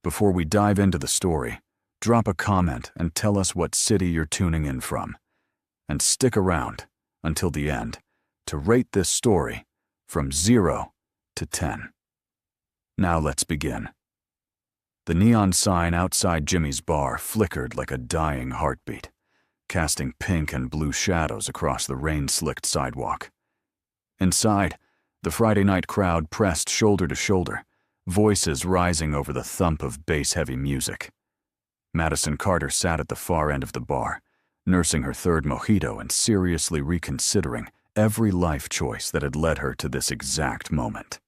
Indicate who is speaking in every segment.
Speaker 1: Before we dive into the story, drop a comment and tell us what city you're tuning in from. And stick around until the end to rate this story from 0 to 10. Now let's begin. The neon sign outside Jimmy's bar flickered like a dying heartbeat, casting pink and blue shadows across the rain-slicked sidewalk. Inside, the Friday night crowd pressed shoulder to shoulder, voices rising over the thump of bass-heavy music. Madison Carter sat at the far end of the bar, nursing her third mojito and seriously reconsidering every life choice that had led her to this exact moment.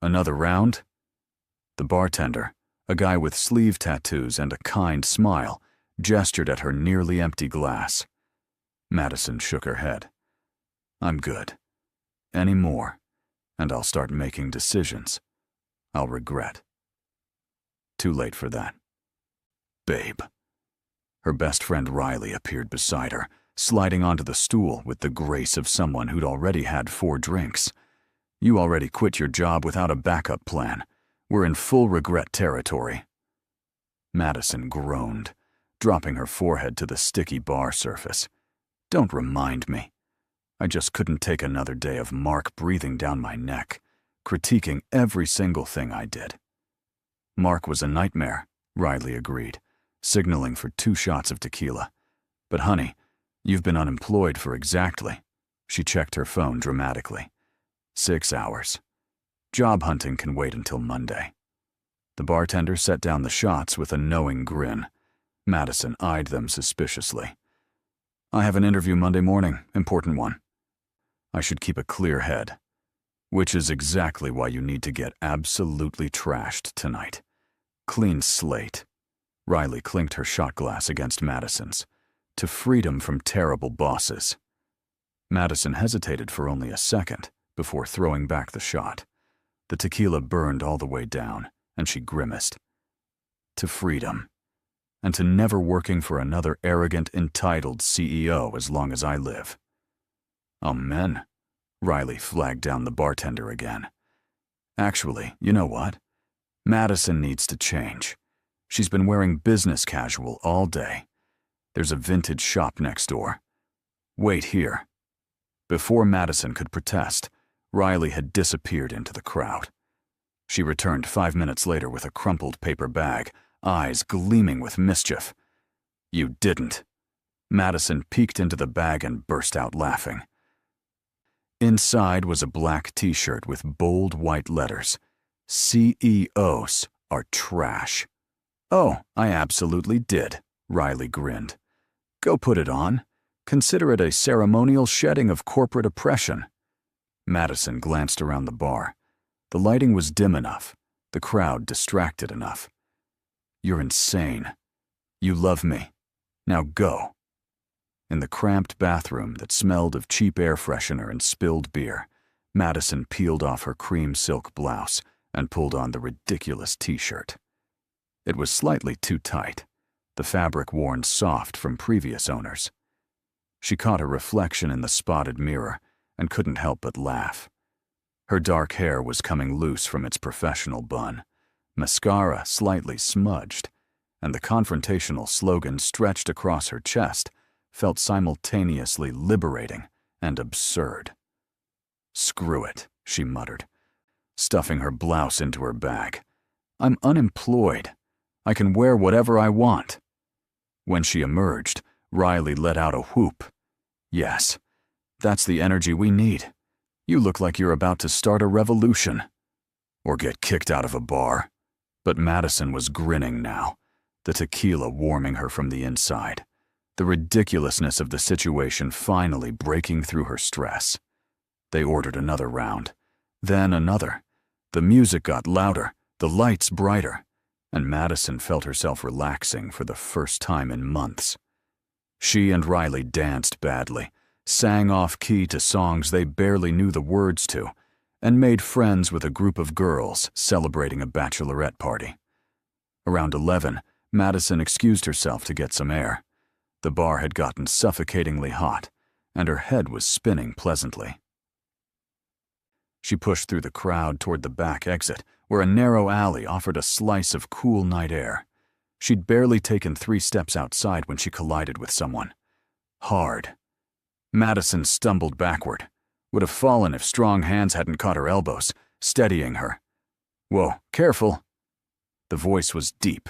Speaker 1: Another round? The bartender, a guy with sleeve tattoos and a kind smile, gestured at her nearly empty glass. Madison shook her head. I'm good. Any more, and I'll start making decisions I'll regret. Too late for that. Babe. Her best friend Riley appeared beside her, sliding onto the stool with the grace of someone who'd already had 4 drinks. You already quit your job without a backup plan. We're in full regret territory. Madison groaned, dropping her forehead to the sticky bar surface. Don't remind me. I just couldn't take another day of Mark breathing down my neck, critiquing every single thing I did. Mark was a nightmare, Riley agreed, signaling for 2 shots of tequila. But honey, you've been unemployed for exactly, she checked her phone dramatically, 6 hours. Job hunting can wait until Monday. The bartender set down the shots with a knowing grin. Madison eyed them suspiciously. I have an interview Monday morning, important one. I should keep a clear head. Which is exactly why you need to get absolutely trashed tonight. Clean slate. Riley clinked her shot glass against Madison's. To freedom from terrible bosses. Madison hesitated for only a second before throwing back the shot. The tequila burned all the way down, and she grimaced. To freedom. And to never working for another arrogant, entitled CEO as long as I live. Amen. Riley flagged down the bartender again. Actually, you know what? Madison needs to change. She's been wearing business casual all day. There's a vintage shop next door. Wait here. Before Madison could protest, Riley had disappeared into the crowd. She returned 5 minutes later with a crumpled paper bag, eyes gleaming with mischief. You didn't. Madison peeked into the bag and burst out laughing. Inside was a black t-shirt with bold white letters. CEOs are trash. Oh, I absolutely did, Riley grinned. Go put it on. Consider it a ceremonial shedding of corporate oppression. Madison glanced around the bar. The lighting was dim enough, the crowd distracted enough. You're insane. You love me. Now go. In the cramped bathroom that smelled of cheap air freshener and spilled beer, Madison peeled off her cream silk blouse and pulled on the ridiculous t-shirt. It was slightly too tight, the fabric worn soft from previous owners. She caught her reflection in the spotted mirror and couldn't help but laugh. Her dark hair was coming loose from its professional bun, mascara slightly smudged, and the confrontational slogan stretched across her chest felt simultaneously liberating and absurd. Screw it, she muttered, stuffing her blouse into her bag. I'm unemployed. I can wear whatever I want. When she emerged, Riley let out a whoop. Yes, that's the energy we need. You look like you're about to start a revolution. Or get kicked out of a bar. But Madison was grinning now, the tequila warming her from the inside, the ridiculousness of the situation finally breaking through her stress. They ordered another round, then another. The music got louder, the lights brighter, and Madison felt herself relaxing for the first time in months. She and Riley danced badly, sang off-key to songs they barely knew the words to, and made friends with a group of girls celebrating a bachelorette party. Around 11, Madison excused herself to get some air. The bar had gotten suffocatingly hot, and her head was spinning pleasantly. She pushed through the crowd toward the back exit, where a narrow alley offered a slice of cool night air. She'd barely taken 3 steps outside when she collided with someone. Hard. Madison stumbled backward. Would have fallen if strong hands hadn't caught her elbows, steadying her. "Whoa, careful." The voice was deep,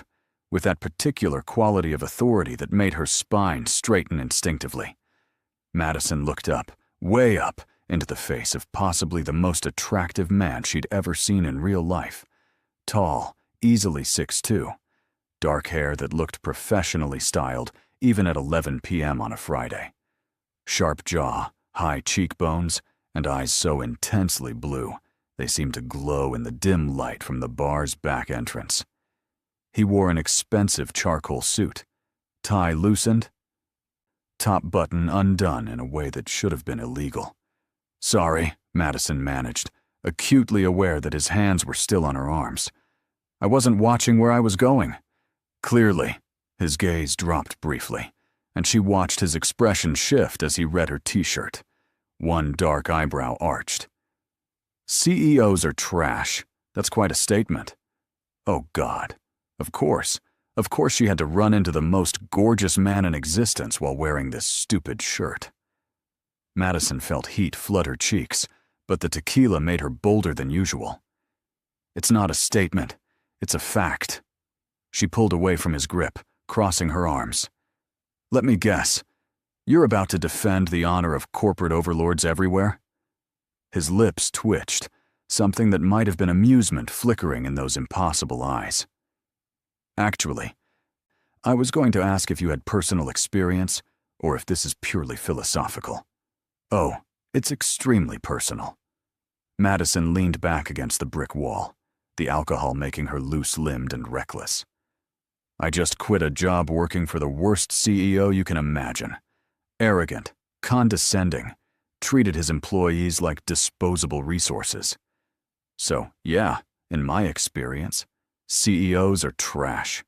Speaker 1: with that particular quality of authority that made her spine straighten instinctively. Madison looked up, way up, into the face of possibly the most attractive man she'd ever seen in real life. Tall, easily 6'2", dark hair that looked professionally styled even at 11 p.m. on a Friday. Sharp jaw, high cheekbones, and eyes so intensely blue they seemed to glow in the dim light from the bar's back entrance. He wore an expensive charcoal suit, tie loosened, top button undone in a way that should have been illegal. "Sorry," Madison managed, acutely aware that his hands were still on her arms. "I wasn't watching where I was going." Clearly, his gaze dropped briefly, and she watched his expression shift as he read her t-shirt. One dark eyebrow arched. "CEOs are trash. That's quite a statement." Oh God. Of course she had to run into the most gorgeous man in existence while wearing this stupid shirt. Madison felt heat flood her cheeks, but the tequila made her bolder than usual. "It's not a statement. It's a fact." She pulled away from his grip, crossing her arms. "Let me guess. You're about to defend the honor of corporate overlords everywhere?" His lips twitched, something that might have been amusement flickering in those impossible eyes. "Actually, I was going to ask if you had personal experience, or if this is purely philosophical." "Oh, it's extremely personal." Madison leaned back against the brick wall, the alcohol making her loose-limbed and reckless. "I just quit a job working for the worst CEO you can imagine. Arrogant, condescending, treated his employees like disposable resources. So, yeah, in my experience, CEOs are trash."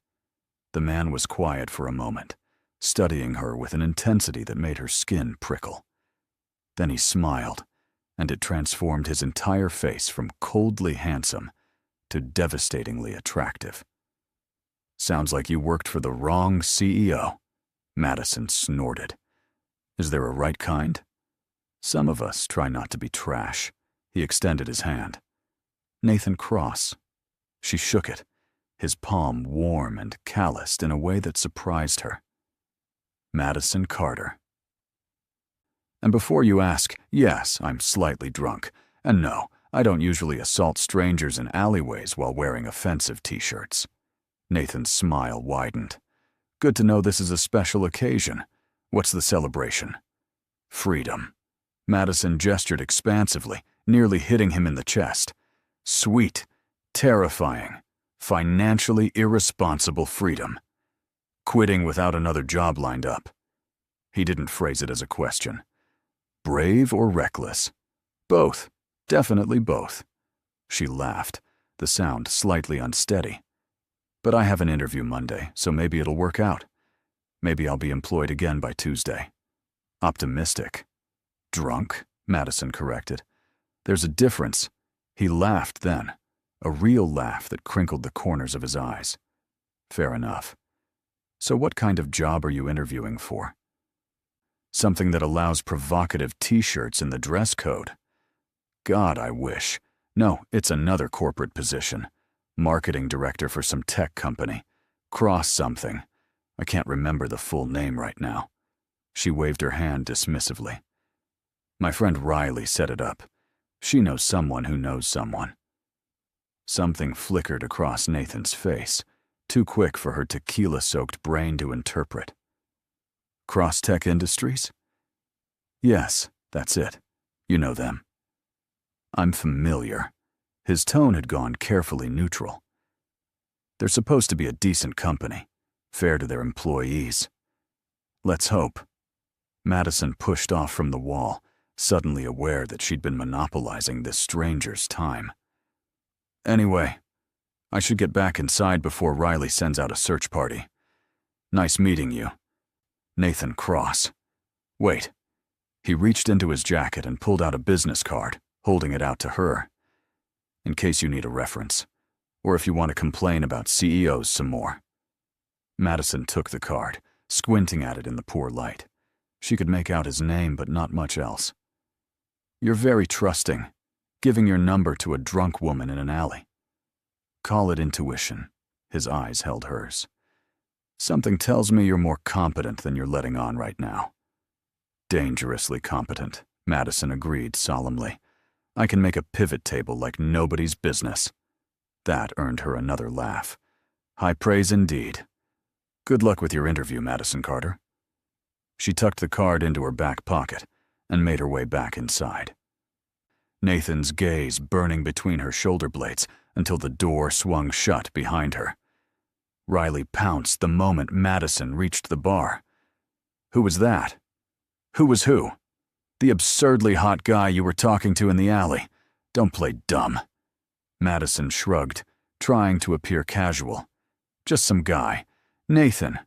Speaker 1: The man was quiet for a moment, studying her with an intensity that made her skin prickle. Then he smiled, and it transformed his entire face from coldly handsome to devastatingly attractive. "Sounds like you worked for the wrong CEO," Madison snorted. "Is there a right kind?" "Some of us try not to be trash." He extended his hand. "Nathan Cross." She shook it, his palm warm and calloused in a way that surprised her. "Madison Carter." "And before you ask, yes, I'm slightly drunk. And no, I don't usually assault strangers in alleyways while wearing offensive t-shirts." Nathan's smile widened. "Good to know this is a special occasion. What's the celebration?" "Freedom." Madison gestured expansively, nearly hitting him in the chest. "Sweet, terrifying, financially irresponsible freedom. Quitting without another job lined up." He didn't phrase it as a question. "Brave or reckless?" "Both. Definitely both." She laughed, the sound slightly unsteady. "But I have an interview Monday, so maybe it'll work out. Maybe I'll be employed again by Tuesday." "Optimistic." "Drunk," Madison corrected. "There's a difference." He laughed then, a real laugh that crinkled the corners of his eyes. "Fair enough. So what kind of job are you interviewing for?" "Something that allows provocative t-shirts in the dress code." "God, I wish. No, it's another corporate position. Marketing director for some tech company. Cross something. I can't remember the full name right now." She waved her hand dismissively. "My friend Riley set it up. She knows someone who knows someone." Something flickered across Nathan's face, too quick for her tequila-soaked brain to interpret. "Cross-Tech Industries?" "Yes, that's it. You know them." "I'm familiar." His tone had gone carefully neutral. "They're supposed to be a decent company, fair to their employees." "Let's hope." Madison pushed off from the wall, suddenly aware that she'd been monopolizing this stranger's time. "Anyway, I should get back inside before Riley sends out a search party. Nice meeting you. Nathan Cross." "Wait." He reached into his jacket and pulled out a business card, holding it out to her. In case you need a reference, or if you want to complain about CEOs some more. Madison took the card, squinting at it in the poor light. She could make out his name, but not much else. You're very trusting, giving your number to a drunk woman in an alley. Call it intuition. His eyes held hers. Something tells me you're more competent than you're letting on right now. Dangerously competent, Madison agreed solemnly. I can make a pivot table like nobody's business. That earned her another laugh. High praise indeed. Good luck with your interview, Madison Carter. She tucked the card into her back pocket and made her way back inside. Nathan's gaze burning between her shoulder blades until the door swung shut behind her. Riley pounced the moment Madison reached the bar. Who was that? Who was who? The absurdly hot guy you were talking to in the alley. Don't play dumb. Madison shrugged, trying to appear casual. Just some guy. Nathan.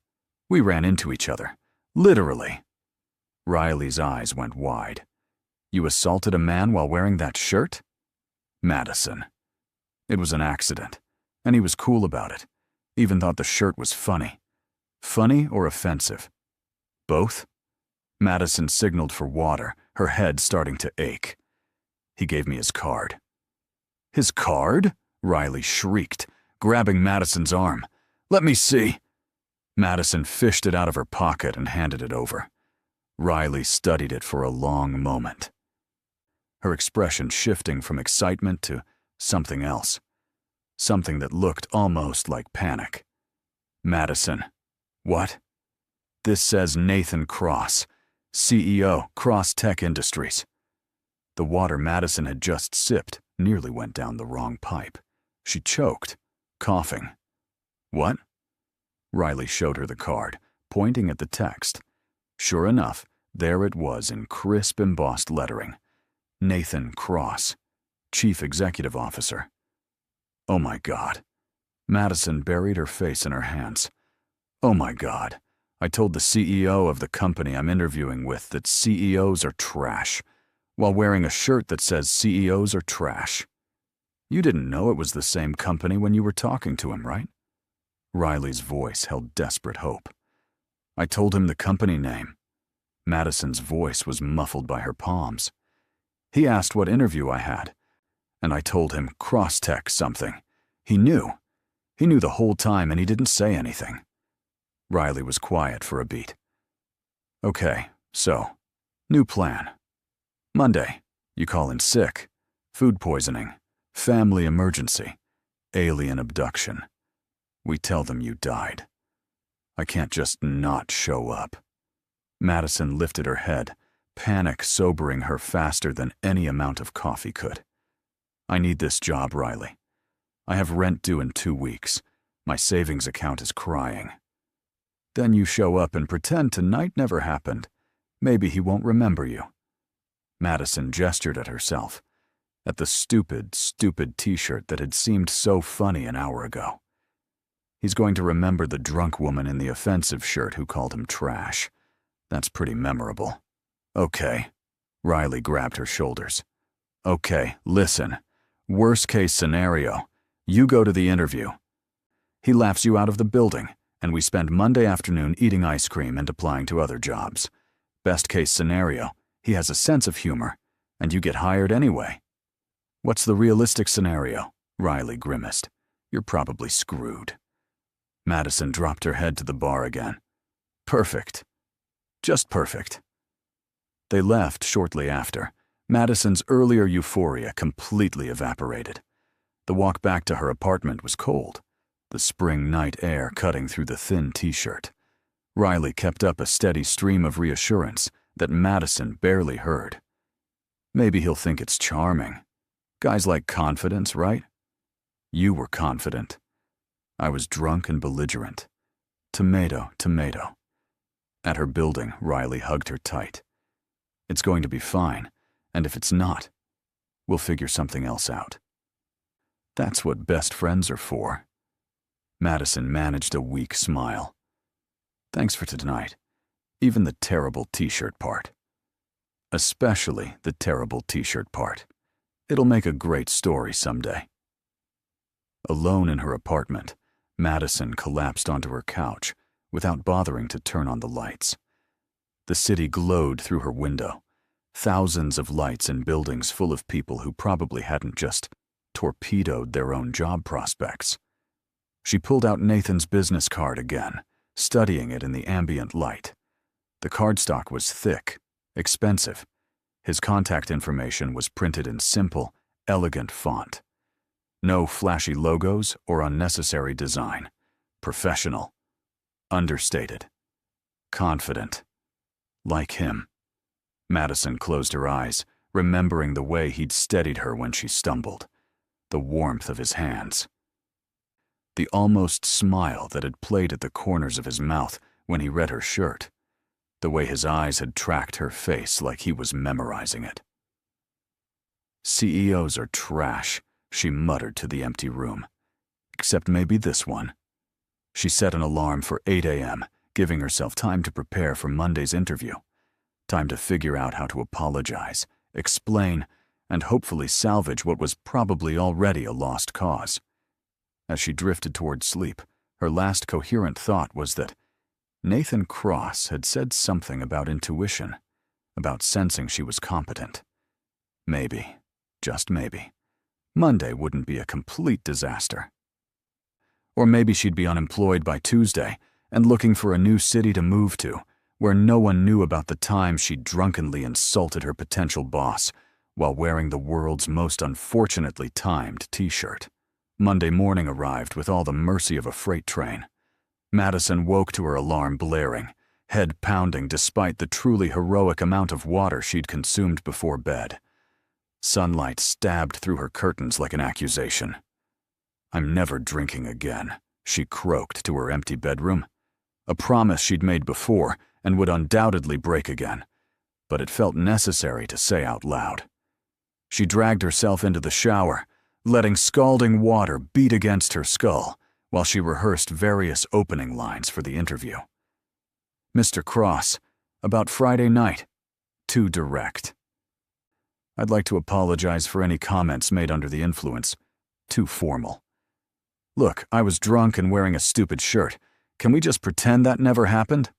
Speaker 1: We ran into each other. Literally. Riley's eyes went wide. You assaulted a man while wearing that shirt? Madison. It was an accident, and he was cool about it. Even thought the shirt was funny. Funny or offensive? Both? Madison signaled for water, her head starting to ache. He gave me his card. His card? Riley shrieked, grabbing Madison's arm. Let me see. Madison fished it out of her pocket and handed it over. Riley studied it for a long moment, her expression shifting from excitement to something else. Something that looked almost like panic. Madison. What? This says Nathan Cross, CEO, Cross Tech Industries. The water Madison had just sipped nearly went down the wrong pipe. She choked, coughing. What? Riley showed her the card, pointing at the text. Sure enough, there it was in crisp embossed lettering. Nathan Cross, Chief Executive Officer. Oh my God. Madison buried her face in her hands. Oh my God. I told the CEO of the company I'm interviewing with that CEOs are trash, while wearing a shirt that says CEOs are trash. You didn't know it was the same company when you were talking to him, right? Riley's voice held desperate hope. I told him the company name. Madison's voice was muffled by her palms. He asked what interview I had, and I told him Crosstech something. He knew. He knew the whole time, and he didn't say anything. Riley was quiet for a beat. Okay, so, new plan. Monday, you call in sick, food poisoning, family emergency, alien abduction. We tell them you died. I can't just not show up. Madison lifted her head, panic sobering her faster than any amount of coffee could. I need this job, Riley. I have rent due in 2 weeks. My savings account is crying. Then you show up and pretend tonight never happened. Maybe he won't remember you. Madison gestured at herself, at the stupid t-shirt that had seemed so funny an hour ago. He's going to remember the drunk woman in the offensive shirt who called him trash. That's pretty memorable. Okay. Riley grabbed her shoulders. Okay, listen. Worst case scenario. You go to the interview. He laughs you out of the building, and we spend Monday afternoon eating ice cream and applying to other jobs. Best case scenario. He has a sense of humor, and you get hired anyway. What's the realistic scenario? Riley grimaced. You're probably screwed. Madison dropped her head to the bar again. Perfect. Just perfect. They left shortly after. Madison's earlier euphoria completely evaporated. The walk back to her apartment was cold, the spring night air cutting through the thin t-shirt. Riley kept up a steady stream of reassurance that Madison barely heard. Maybe he'll think it's charming. Guys like confidence, right? You were confident. I was drunk and belligerent. Tomato, tomato. At her building, Riley hugged her tight. It's going to be fine, and if it's not, we'll figure something else out. That's what best friends are for. Madison managed a weak smile. Thanks for tonight. Even the terrible t-shirt part. Especially the terrible t-shirt part. It'll make a great story someday. Alone in her apartment, Madison collapsed onto her couch without bothering to turn on the lights. The city glowed through her window, thousands of lights in buildings full of people who probably hadn't just torpedoed their own job prospects. She pulled out Nathan's business card again, studying it in the ambient light. The cardstock was thick, expensive. His contact information was printed in simple, elegant font. No flashy logos or unnecessary design. Professional. Understated. Confident. Like him. Madison closed her eyes, remembering the way he'd steadied her when she stumbled. The warmth of his hands. The almost smile that had played at the corners of his mouth when he read her shirt. The way his eyes had tracked her face like he was memorizing it. CEOs are trash, she muttered to the empty room. Except maybe this one. She set an alarm for 8 a.m., giving herself time to prepare for Monday's interview. Time to figure out how to apologize, explain, and hopefully salvage what was probably already a lost cause. As she drifted toward sleep, her last coherent thought was that Nathan Cross had said something about intuition, about sensing she was competent. Maybe, just maybe, Monday wouldn't be a complete disaster. Or maybe she'd be unemployed by Tuesday and looking for a new city to move to, where no one knew about the time she drunkenly insulted her potential boss while wearing the world's most unfortunately timed t-shirt. Monday morning arrived with all the mercy of a freight train. Madison woke to her alarm blaring, head pounding despite the truly heroic amount of water she'd consumed before bed. Sunlight stabbed through her curtains like an accusation. "I'm never drinking again," she croaked to her empty bedroom. A promise she'd made before and would undoubtedly break again, but it felt necessary to say out loud. She dragged herself into the shower, letting scalding water beat against her skull while she rehearsed various opening lines for the interview. "Mr. Cross, about Friday night. Too direct. I'd like to apologize for any comments made under the influence. Too formal. Look, I was drunk and wearing a stupid shirt. Can we just pretend that never happened?"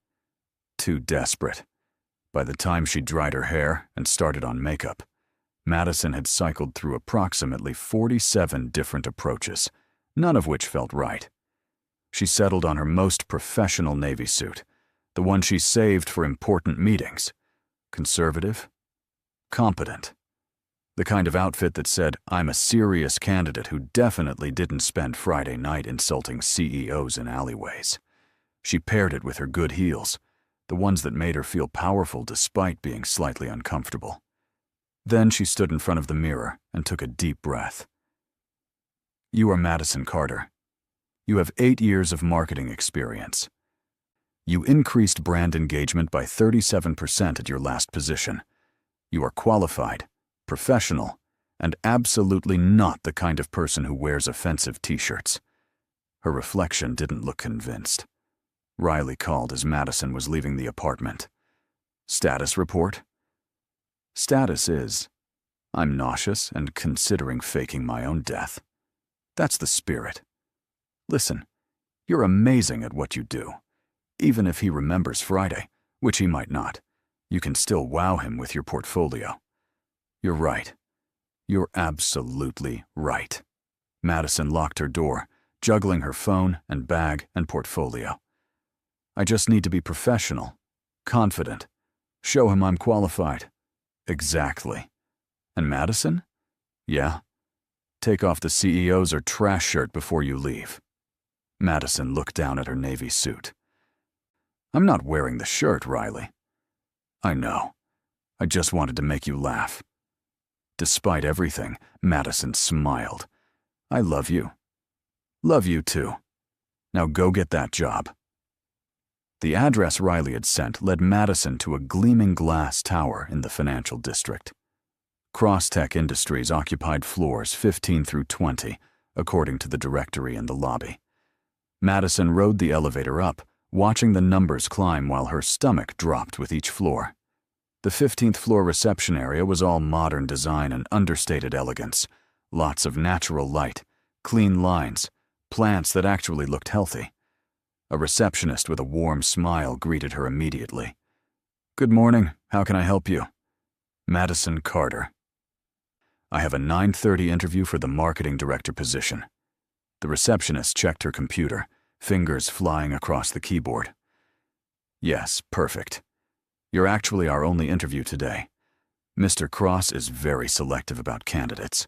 Speaker 1: Too desperate. By the time she'd dried her hair and started on makeup, Madison had cycled through approximately 47 different approaches, none of which felt right. She settled on her most professional navy suit, the one she saved for important meetings. Conservative. Competent. The kind of outfit that said, "I'm a serious candidate who definitely didn't spend Friday night insulting CEOs in alleyways." She paired it with her good heels, the ones that made her feel powerful despite being slightly uncomfortable. Then she stood in front of the mirror and took a deep breath. "You are Madison Carter. You have 8 years of marketing experience. You increased brand engagement by 37% at your last position. You are qualified, professional, and absolutely not the kind of person who wears offensive t-shirts." Her reflection didn't look convinced. Riley called as Madison was leaving the apartment. "Status report?" "Status is, I'm nauseous and considering faking my own death." That's the spirit. Listen, you're amazing at what you do. Even if he remembers Friday, which he might not, you can still wow him with your portfolio. You're right. You're absolutely right. Madison locked her door, juggling her phone and bag and portfolio. I just need to be professional, confident, show him I'm qualified. Exactly. And Madison? Yeah. Take off the CEO's or trash shirt before you leave. Madison looked down at her navy suit. I'm not wearing the shirt, Riley. I know. I just wanted to make you laugh. Despite everything, Madison smiled. I love you. Love you too. Now go get that job. The address Riley had sent led Madison to a gleaming glass tower in the financial district. Crosstech Industries occupied floors 15 through 20, according to the directory in the lobby. Madison rode the elevator up, watching the numbers climb while her stomach dropped with each floor. The 15th floor reception area was all modern design and understated elegance. Lots of natural light, clean lines, plants that actually looked healthy. A receptionist with a warm smile greeted her immediately. "Good morning. How can I help you?" Madison Carter. "I have a 9:30 interview for the marketing director position." The receptionist checked her computer, fingers flying across the keyboard. "Yes, perfect. You're actually our only interview today. Mr. Cross is very selective about candidates."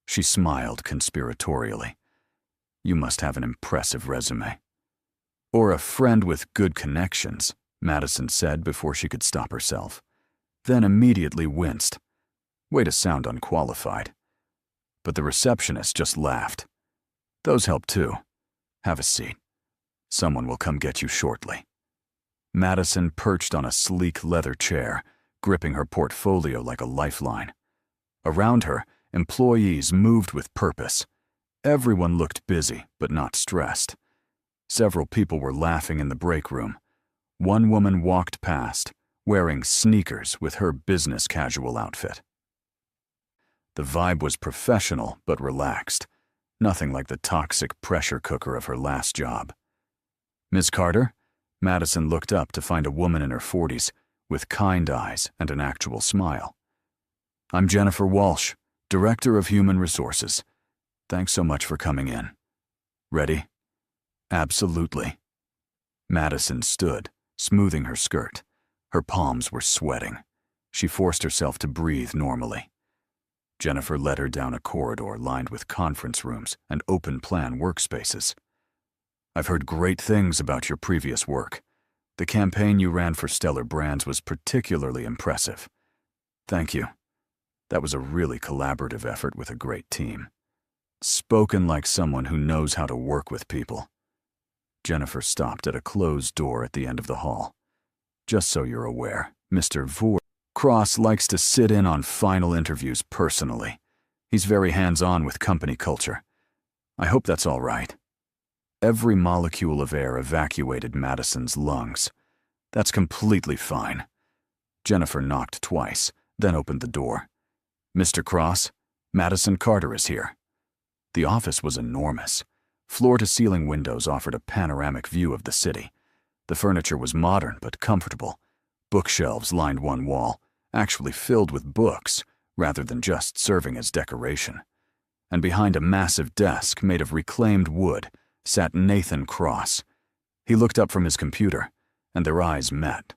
Speaker 1: She smiled conspiratorially. "You must have an impressive resume." "Or a friend with good connections," Madison said before she could stop herself. Then immediately winced. Way to sound unqualified. But the receptionist just laughed. "Those help too. Have a seat. Someone will come get you shortly." Madison perched on a sleek leather chair, gripping her portfolio like a lifeline. Around her, employees moved with purpose. Everyone looked busy, but not stressed. Several people were laughing in the break room. One woman walked past, wearing sneakers with her business casual outfit. The vibe was professional but relaxed, nothing like the toxic pressure cooker of her last job. "Ms. Carter?" Madison looked up to find a woman in her 40s, with kind eyes and an actual smile. "I'm Jennifer Walsh, Director of Human Resources. Thanks so much for coming in. Ready?" "Absolutely." Madison stood, smoothing her skirt. Her palms were sweating. She forced herself to breathe normally. Jennifer led her down a corridor lined with conference rooms and open-plan workspaces. "I've heard great things about your previous work. The campaign you ran for Stellar Brands was particularly impressive. Thank you. That was a really collaborative effort with a great team. Spoken like someone who knows how to work with people." Jennifer stopped at a closed door at the end of the hall. "Just so you're aware, Mr. Cross likes to sit in on final interviews personally. He's very hands-on with company culture. I hope that's all right." Every molecule of air evacuated Madison's lungs. "That's completely fine." Jennifer knocked twice, then opened the door. "Mr. Cross, Madison Carter is here." The office was enormous. Floor-to-ceiling windows offered a panoramic view of the city. The furniture was modern but comfortable. Bookshelves lined one wall, actually filled with books, rather than just serving as decoration. And behind a massive desk made of reclaimed wood sat Nathan Cross. He looked up from his computer, and their eyes met.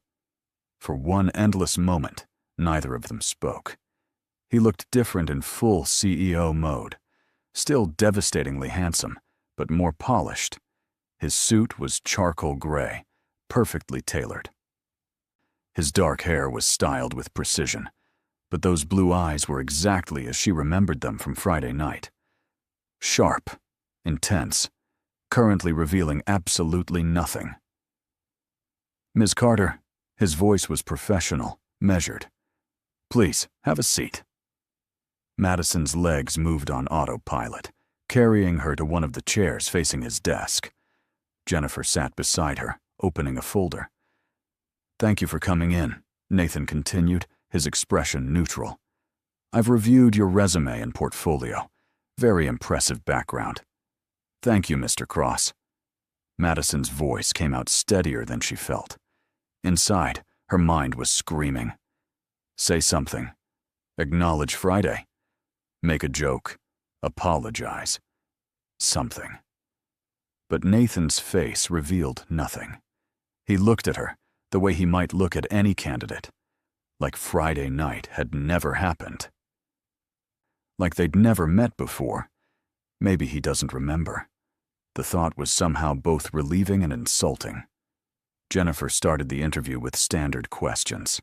Speaker 1: For one endless moment, neither of them spoke. He looked different in full CEO mode. Still devastatingly handsome, but more polished. His suit was charcoal gray, perfectly tailored. His dark hair was styled with precision, but those blue eyes were exactly as she remembered them from Friday night. Sharp, intense, currently revealing absolutely nothing. "Ms. Carter," his voice was professional, measured. "Please, have a seat." Madison's legs moved on autopilot, carrying her to one of the chairs facing his desk. Jennifer sat beside her, opening a folder. "Thank you for coming in," Nathan continued, his expression neutral. "I've reviewed your resume and portfolio. Very impressive background." "Thank you, Mr. Cross." Madison's voice came out steadier than she felt. Inside, her mind was screaming. Say something. Acknowledge Friday. Make a joke. Apologize. Something. But Nathan's face revealed nothing. He looked at her the way he might look at any candidate, like Friday night had never happened. Like they'd never met before. Maybe he doesn't remember. The thought was somehow both relieving and insulting. Jennifer started the interview with standard questions.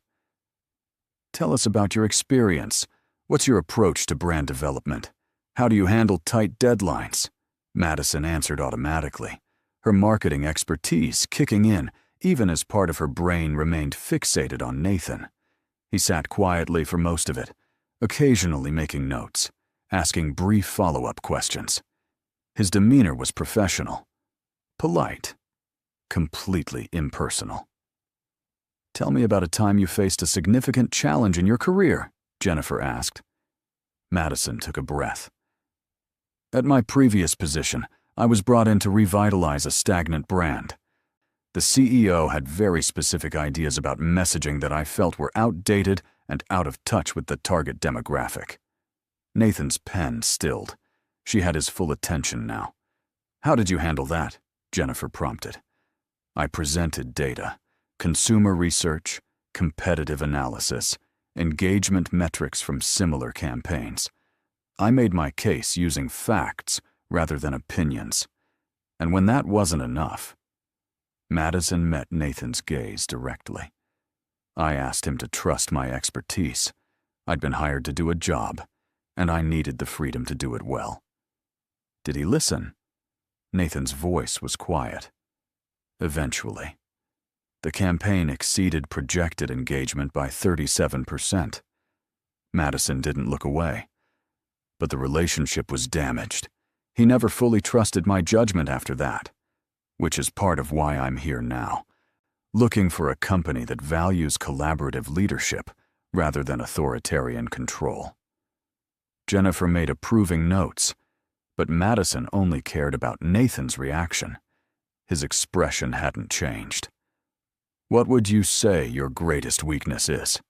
Speaker 1: "Tell us about your experience. What's your approach to brand development? How do you handle tight deadlines?" Madison answered automatically, her marketing expertise kicking in even as part of her brain remained fixated on Nathan. He sat quietly for most of it, occasionally making notes, asking brief follow-up questions. His demeanor was professional, polite, completely impersonal. Tell me about a time you faced a significant challenge in your career, Jennifer asked. Madison took a breath. At my previous position, I was brought in to revitalize a stagnant brand. The CEO had very specific ideas about messaging that I felt were outdated and out of touch with the target demographic. Nathan's pen stilled. She had his full attention now. How did you handle that? Jennifer prompted. I presented data, consumer research, competitive analysis, engagement metrics from similar campaigns. I made my case using facts rather than opinions. And when that wasn't enough, Madison met Nathan's gaze directly. I asked him to trust my expertise. I'd been hired to do a job, and I needed the freedom to do it well. Did he listen? Nathan's voice was quiet. Eventually. The campaign exceeded projected engagement by 37%. Madison didn't look away. But the relationship was damaged. He never fully trusted my judgment after that, which is part of why I'm here now, looking for a company that values collaborative leadership rather than authoritarian control. Jennifer made approving notes, but Madison only cared about Nathan's reaction. His expression hadn't changed. What would you say your greatest weakness is?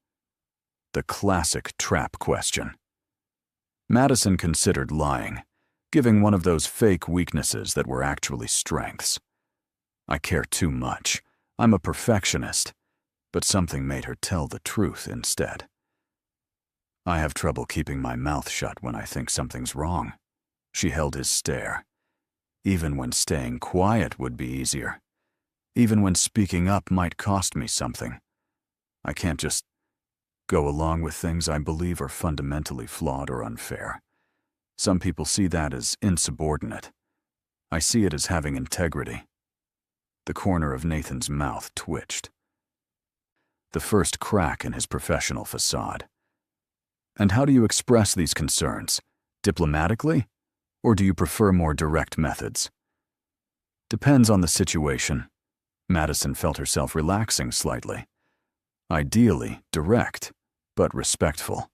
Speaker 1: The classic trap question. Madison considered lying, giving one of those fake weaknesses that were actually strengths. I care too much. I'm a perfectionist, but something made her tell the truth instead. I have trouble keeping my mouth shut when I think something's wrong. She held his stare. Even when staying quiet would be easier. Even when speaking up might cost me something. I can't just go along with things I believe are fundamentally flawed or unfair. Some people see that as insubordinate. I see it as having integrity. The corner of Nathan's mouth twitched. The first crack in his professional facade. And how do you express these concerns? Diplomatically? Or do you prefer more direct methods? Depends on the situation. Madison felt herself relaxing slightly. Ideally, direct, but respectful.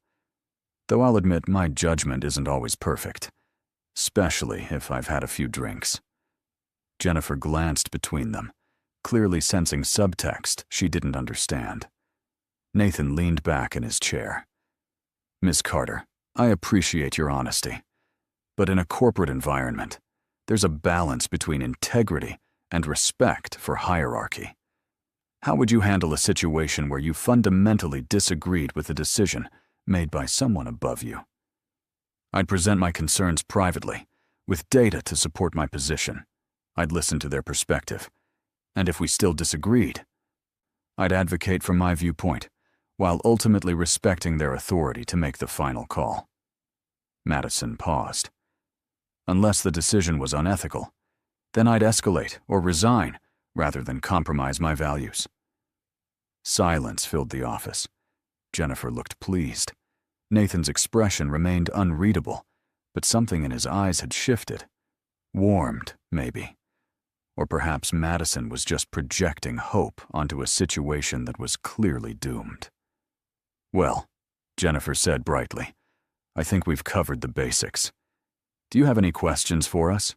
Speaker 1: Though I'll admit my judgment isn't always perfect, especially if I've had a few drinks. Jennifer glanced between them, clearly sensing subtext she didn't understand. Nathan leaned back in his chair. Miss Carter, I appreciate your honesty. But in a corporate environment, there's a balance between integrity and respect for hierarchy. How would you handle a situation where you fundamentally disagreed with a decision made by someone above you? I'd present my concerns privately, with data to support my position. I'd listen to their perspective. And if we still disagreed, I'd advocate from my viewpoint, while ultimately respecting their authority to make the final call. Madison paused. Unless the decision was unethical, then I'd escalate or resign rather than compromise my values. Silence filled the office. Jennifer looked pleased. Nathan's expression remained unreadable, but something in his eyes had shifted. Warmed, maybe. Or perhaps Madison was just projecting hope onto a situation that was clearly doomed. Well, Jennifer said brightly, I think we've covered the basics. Do you have any questions for us?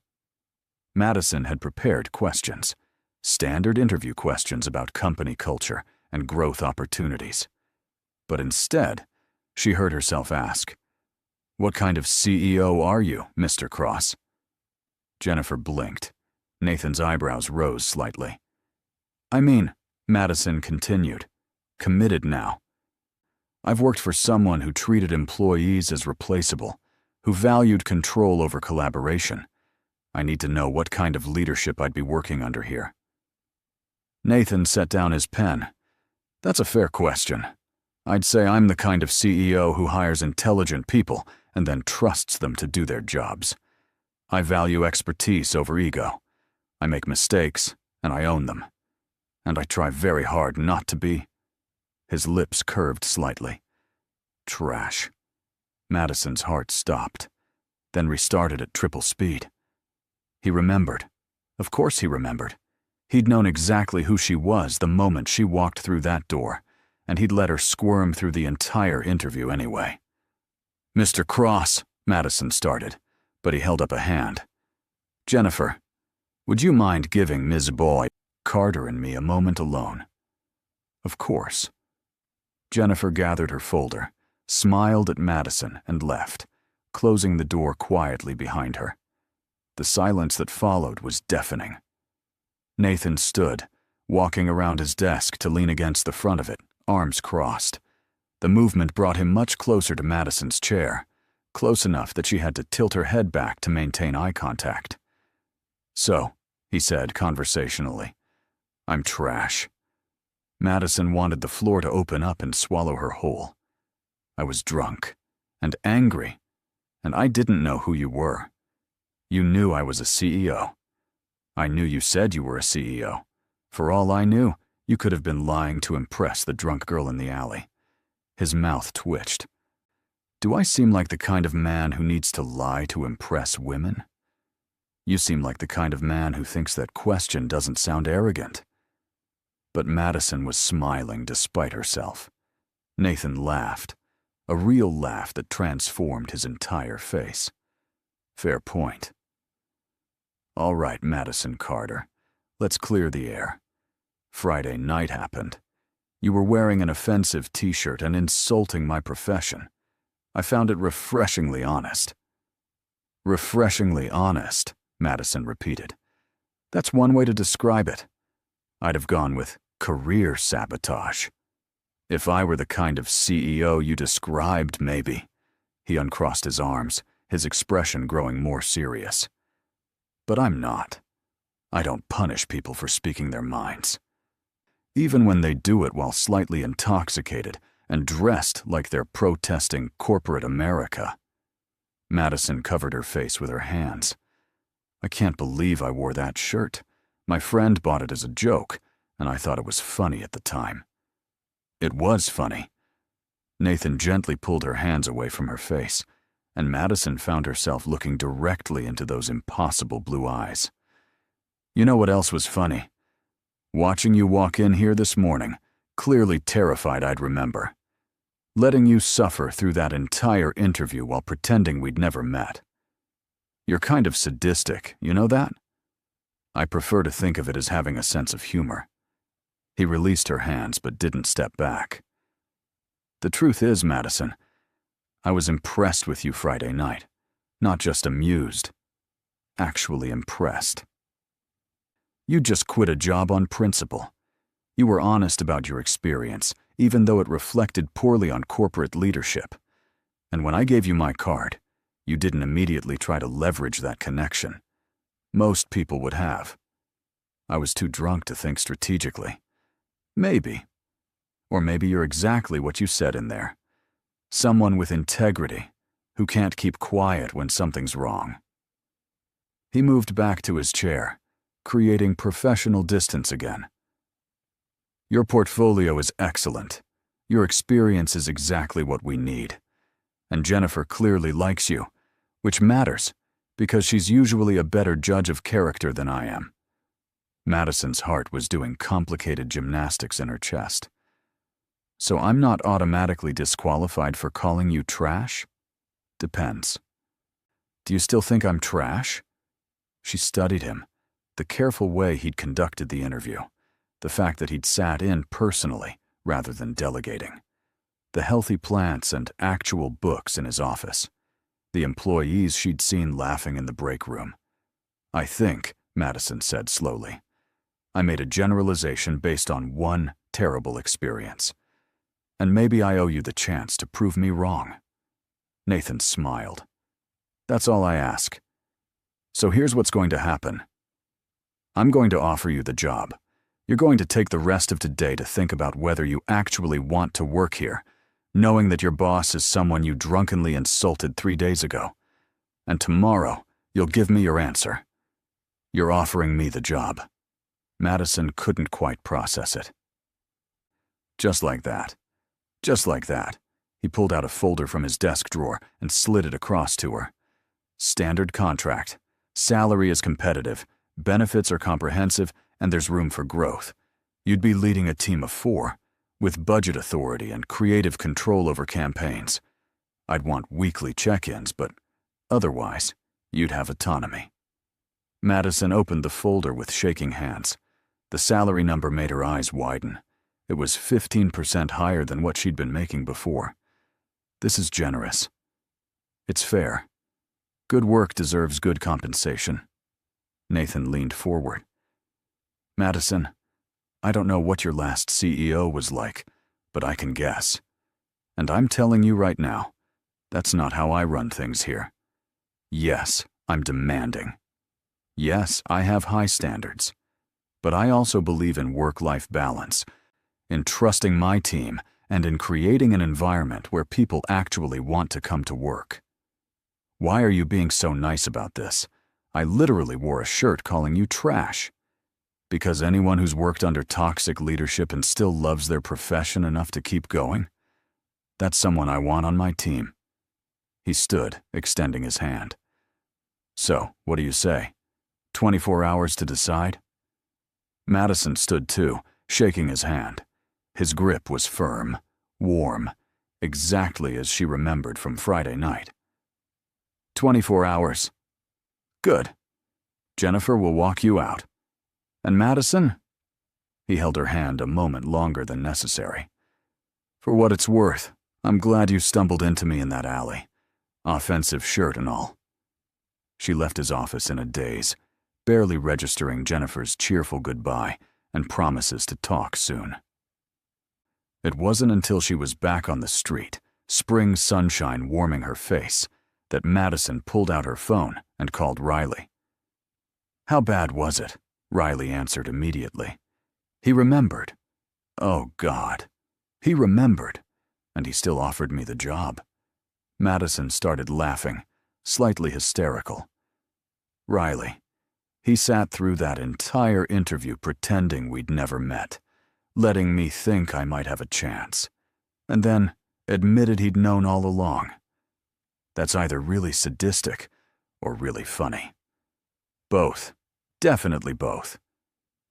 Speaker 1: Madison had prepared questions, standard interview questions about company culture and growth opportunities. But instead, she heard herself ask, What kind of CEO are you, Mr. Cross? Jennifer blinked. Nathan's eyebrows rose slightly. I mean, Madison continued, committed now. I've worked for someone who treated employees as replaceable, who valued control over collaboration. I need to know what kind of leadership I'd be working under here. Nathan set down his pen. That's a fair question. I'd say I'm the kind of CEO who hires intelligent people and then trusts them to do their jobs. I value expertise over ego. I make mistakes, and I own them. And I try very hard not to be. His lips curved slightly. Trash. Madison's heart stopped, then restarted at triple speed. He remembered. Of course he remembered. He'd known exactly who she was the moment she walked through that door, and he'd let her squirm through the entire interview anyway. "Mr. Cross," Madison started, but he held up a hand. "Jennifer, would you mind giving Ms. Boy, Carter and me a moment alone?" Of course. Jennifer gathered her folder, smiled at Madison, and left, closing the door quietly behind her. The silence that followed was deafening. Nathan stood, walking around his desk to lean against the front of it, arms crossed. The movement brought him much closer to Madison's chair, close enough that she had to tilt her head back to maintain eye contact. "So," he said conversationally, "I'm trash." Madison wanted the floor to open up and swallow her whole. "I was drunk and angry, and I didn't know who you were. You knew I was a CEO. I knew you said you were a CEO. For all I knew, you could have been lying to impress the drunk girl in the alley." His mouth twitched. "Do I seem like the kind of man who needs to lie to impress women? You seem like the kind of man who thinks that question doesn't sound arrogant." But Madison was smiling despite herself. Nathan laughed, a real laugh that transformed his entire face. "Fair point. All right, Madison Carter, let's clear the air. Friday night happened. You were wearing an offensive t-shirt and insulting my profession. I found it refreshingly honest." "Refreshingly honest," Madison repeated. "That's one way to describe it. I'd have gone with career sabotage. If I were the kind of CEO you described, maybe." He uncrossed his arms, his expression growing more serious. "But I'm not. I don't punish people for speaking their minds. Even when they do it while slightly intoxicated and dressed like they're protesting corporate America." Madison covered her face with her hands. "I can't believe I wore that shirt. My friend bought it as a joke, and I thought it was funny at the time." "It was funny." Nathan gently pulled her hands away from her face, and Madison found herself looking directly into those impossible blue eyes. "You know what else was funny? Watching you walk in here this morning, clearly terrified I'd remember. Letting you suffer through that entire interview while pretending we'd never met. You're kind of sadistic, you know that? I prefer to think of it as having a sense of humor." He released her hands but didn't step back. "The truth is, Madison, I was impressed with you Friday night. Not just amused. Actually impressed. You just quit a job on principle. You were honest about your experience, even though it reflected poorly on corporate leadership. And when I gave you my card, you didn't immediately try to leverage that connection. Most people would have. I was too drunk to think strategically. Maybe. Or maybe you're exactly what you said in there. Someone with integrity, who can't keep quiet when something's wrong." He moved back to his chair, creating professional distance again. "Your portfolio is excellent. Your experience is exactly what we need. And Jennifer clearly likes you, which matters, because she's usually a better judge of character than I am." Madison's heart was doing complicated gymnastics in her chest. "So I'm not automatically disqualified for calling you trash?" "Depends. Do you still think I'm trash?" She studied him, the careful way he'd conducted the interview, the fact that he'd sat in personally rather than delegating, the healthy plants and actual books in his office, the employees she'd seen laughing in the break room. "I think," Madison said slowly, "I made a generalization based on one terrible experience. And maybe I owe you the chance to prove me wrong." Nathan smiled. "That's all I ask. So here's what's going to happen. I'm going to offer you the job. You're going to take the rest of today to think about whether you actually want to work here, knowing that your boss is someone you drunkenly insulted 3 days ago. And tomorrow, you'll give me your answer. You're offering me the job." Madison couldn't quite process it. Just like that. Just like that. He pulled out a folder from his desk drawer and slid it across to her. "Standard contract. Salary is competitive. Benefits are comprehensive, and there's room for growth. You'd be leading a team of 4, with budget authority and creative control over campaigns. I'd want weekly check-ins, but otherwise, you'd have autonomy. Madison opened the folder with shaking hands. The salary number made her eyes widen. It was 15% higher than what she'd been making before. This is generous. It's fair. Good work deserves good compensation. Nathan leaned forward. Madison, I don't know what your last CEO was like, but I can guess. And I'm telling you right now, that's not how I run things here. Yes, I'm demanding. Yes, I have high standards. But I also believe in work-life balance, in trusting my team, and in creating an environment where people actually want to come to work. Why are you being so nice about this? I literally wore a shirt calling you trash. Because anyone who's worked under toxic leadership and still loves their profession enough to keep going? That's someone I want on my team. He stood, extending his hand. So, what do you say? 24 hours to decide? Madison stood too, shaking his hand. His grip was firm, warm, exactly as she remembered from Friday night. 24 hours. Good. Jennifer will walk you out. And Madison? He held her hand a moment longer than necessary. For what it's worth, I'm glad you stumbled into me in that alley. Offensive shirt and all. She left his office in a daze, barely registering Jennifer's cheerful goodbye and promises to talk soon. It wasn't until she was back on the street, spring sunshine warming her face, that Madison pulled out her phone and called Riley. How bad was it? Riley answered immediately. He remembered. Oh, God. He remembered, and he still offered me the job. Madison started laughing, slightly hysterical. Riley. He sat through that entire interview pretending we'd never met, letting me think I might have a chance, and then admitted he'd known all along. That's either really sadistic or really funny. Both. Definitely both.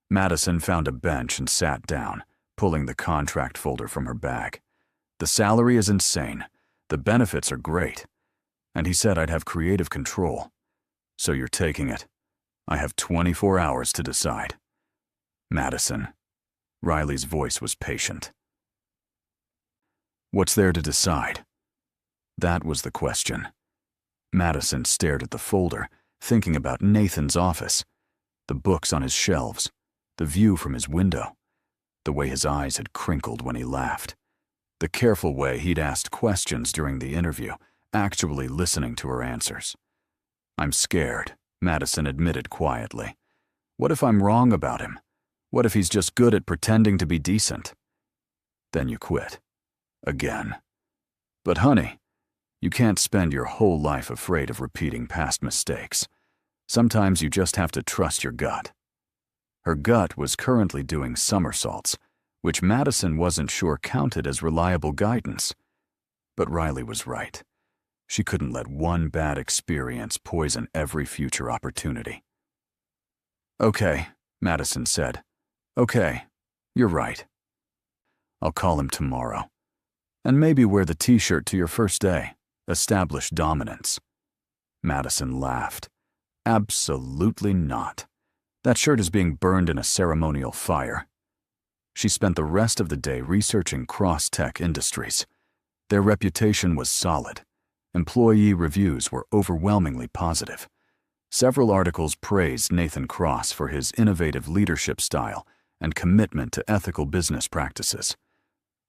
Speaker 1: Madison found a bench and sat down, pulling the contract folder from her bag. The salary is insane. The benefits are great. And he said I'd have creative control. So you're taking it. I have 24 hours to decide. Madison. Riley's voice was patient. What's there to decide? That was the question. Madison stared at the folder, thinking about Nathan's office, the books on his shelves, the view from his window, the way his eyes had crinkled when he laughed, the careful way he'd asked questions during the interview, actually listening to her answers. I'm scared, Madison admitted quietly. What if I'm wrong about him? What if he's just good at pretending to be decent? Then you quit. Again. But honey, you can't spend your whole life afraid of repeating past mistakes. Sometimes you just have to trust your gut. Her gut was currently doing somersaults, which Madison wasn't sure counted as reliable guidance. But Riley was right. She couldn't let one bad experience poison every future opportunity. Okay, Madison said. Okay, you're right. I'll call him tomorrow. And maybe wear the t-shirt to your first day. Establish dominance. Madison laughed. Absolutely not. That shirt is being burned in a ceremonial fire. She spent the rest of the day researching cross-tech industries. Their reputation was solid. Employee reviews were overwhelmingly positive. Several articles praised Nathan Cross for his innovative leadership style and commitment to ethical business practices.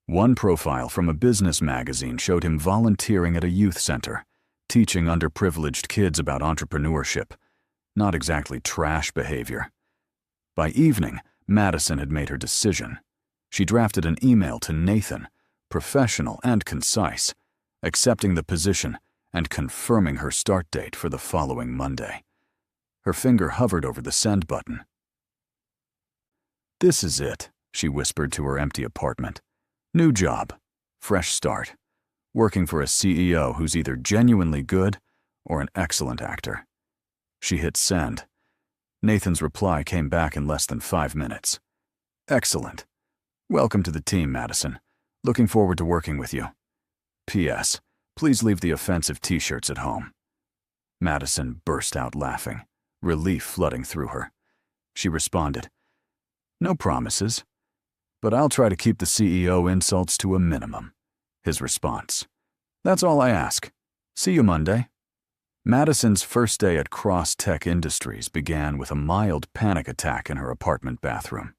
Speaker 1: One profile from a business magazine showed him volunteering at a youth center, teaching underprivileged kids about entrepreneurship. Not exactly trash behavior. By evening, Madison had made her decision. She drafted an email to Nathan, professional and concise, accepting the position and confirming her start date for the following Monday. Her finger hovered over the send button. This is it, she whispered to her empty apartment. New job, fresh start, working for a CEO who's either genuinely good or an excellent actor. She hit send. Nathan's reply came back in less than 5 minutes. Excellent. Welcome to the team, Madison. Looking forward to working with you. P.S. Please leave the offensive t-shirts at home. Madison burst out laughing, relief flooding through her. She responded, No promises, but I'll try to keep the CEO insults to a minimum. His response, That's all I ask. See you Monday. Madison's first day at Cross Tech Industries began with a mild panic attack in her apartment bathroom.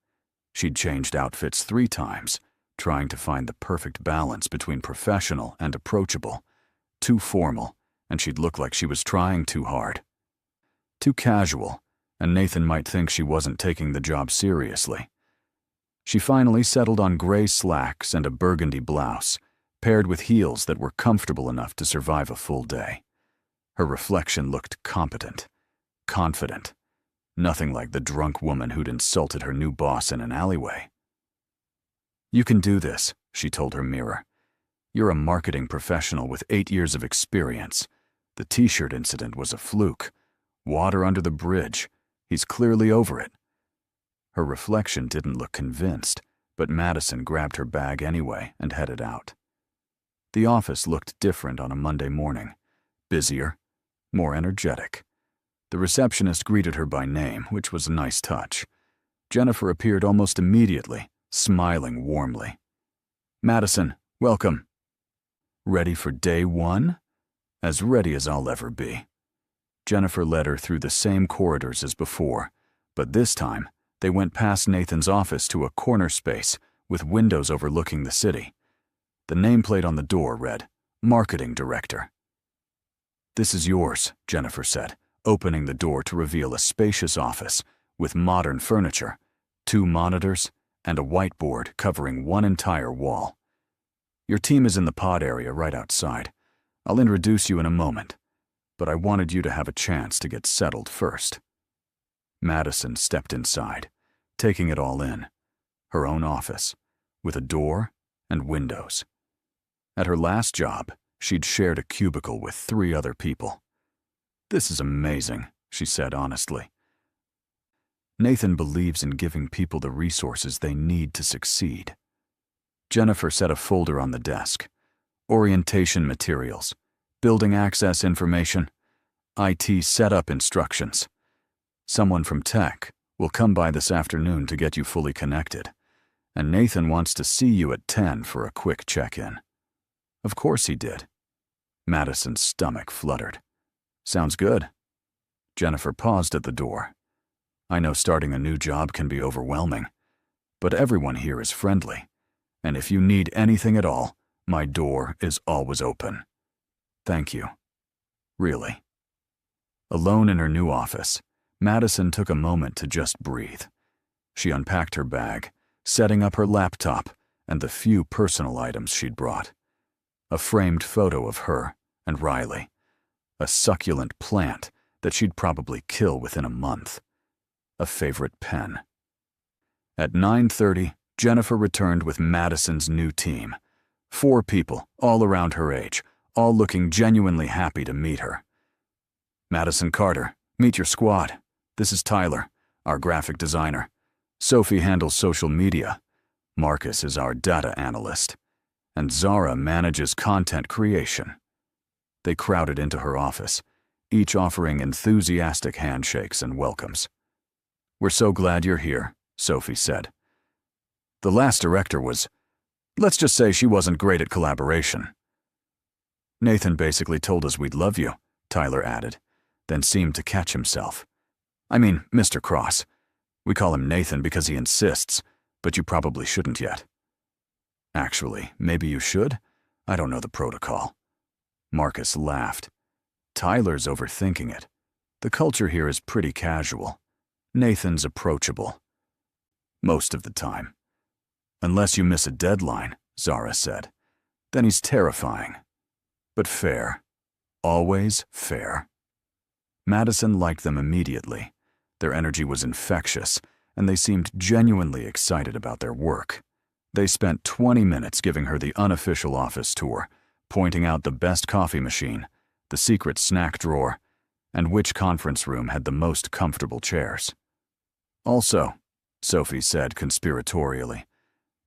Speaker 1: She'd changed outfits 3 times, trying to find the perfect balance between professional and approachable. Too formal, and she'd look like she was trying too hard. Too casual, and Nathan might think she wasn't taking the job seriously. She finally settled on gray slacks and a burgundy blouse, paired with heels that were comfortable enough to survive a full day. Her reflection looked competent, confident, nothing like the drunk woman who'd insulted her new boss in an alleyway. You can do this, she told her mirror. You're a marketing professional with 8 years of experience. The t-shirt incident was a fluke. Water under the bridge. He's clearly over it. Her reflection didn't look convinced, but Madison grabbed her bag anyway and headed out. The office looked different on a Monday morning. Busier, more energetic. The receptionist greeted her by name, which was a nice touch. Jennifer appeared almost immediately, smiling warmly. Madison, welcome. Ready for day 1? As ready as I'll ever be. Jennifer led her through the same corridors as before, but this time they went past Nathan's office to a corner space with windows overlooking the city. The nameplate on the door read, Marketing Director. This is yours, Jennifer said, opening the door to reveal a spacious office with modern furniture, 2 monitors, and a whiteboard covering 1 entire wall. Your team is in the pod area right outside. I'll introduce you in a moment, but I wanted you to have a chance to get settled first. Madison stepped inside, taking it all in. Her own office, with a door and windows. At her last job, she'd shared a cubicle with 3 other people. This is amazing, she said honestly. Nathan believes in giving people the resources they need to succeed. Jennifer set a folder on the desk. Orientation materials, building access information, IT setup instructions. Someone from tech will come by this afternoon to get you fully connected, and Nathan wants to see you at 10 for a quick check-in. Of course he did. Madison's stomach fluttered. Sounds good. Jennifer paused at the door. I know starting a new job can be overwhelming, but everyone here is friendly, and if you need anything at all, my door is always open. Thank you. Really. Alone in her new office, Madison took a moment to just breathe. She unpacked her bag, setting up her laptop and the few personal items she'd brought. A framed photo of her and Riley. A succulent plant that she'd probably kill within a month. A favorite pen. At 9:30, Jennifer returned with Madison's new team. 4 people, all around her age, all looking genuinely happy to meet her. Madison Carter, meet your squad. This is Tyler, our graphic designer. Sophie handles social media. Marcus is our data analyst. And Zara manages content creation. They crowded into her office, each offering enthusiastic handshakes and welcomes. We're so glad you're here, Sophie said. The last director was, let's just say she wasn't great at collaboration. Nathan basically told us we'd love you, Tyler added, then seemed to catch himself. I mean, Mr. Cross. We call him Nathan because he insists, but you probably shouldn't yet. Actually, maybe you should? I don't know the protocol. Marcus laughed. Tyler's overthinking it. The culture here is pretty casual. Nathan's approachable. Most of the time. Unless you miss a deadline, Zara said. Then he's terrifying. But fair. Always fair. Madison liked them immediately. Their energy was infectious, and they seemed genuinely excited about their work. They spent 20 minutes giving her the unofficial office tour, pointing out the best coffee machine, the secret snack drawer, and which conference room had the most comfortable chairs. Also, Sophie said conspiratorially,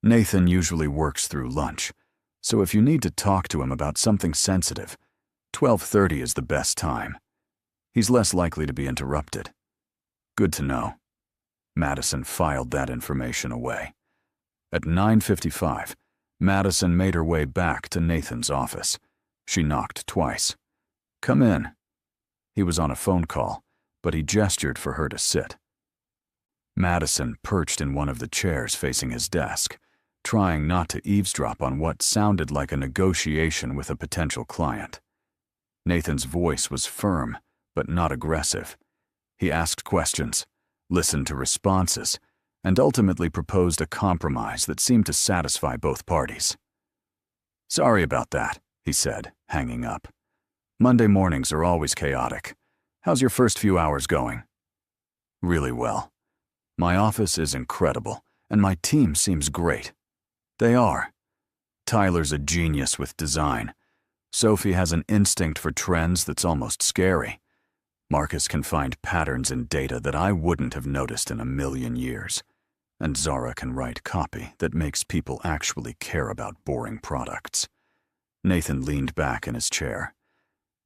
Speaker 1: Nathan usually works through lunch, so if you need to talk to him about something sensitive, 12:30 is the best time. He's less likely to be interrupted. Good to know. Madison filed that information away. At 9:55, Madison made her way back to Nathan's office. She knocked twice. Come in. He was on a phone call, but he gestured for her to sit. Madison perched in one of the chairs facing his desk, trying not to eavesdrop on what sounded like a negotiation with a potential client. Nathan's voice was firm, but not aggressive. He asked questions, listened to responses, and ultimately proposed a compromise that seemed to satisfy both parties. Sorry about that, he said, hanging up. Monday mornings are always chaotic. How's your first few hours going? Really well. My office is incredible, and my team seems great. They are. Tyler's a genius with design. Sophie has an instinct for trends that's almost scary. Marcus can find patterns in data that I wouldn't have noticed in a million years. And Zara can write copy that makes people actually care about boring products. Nathan leaned back in his chair.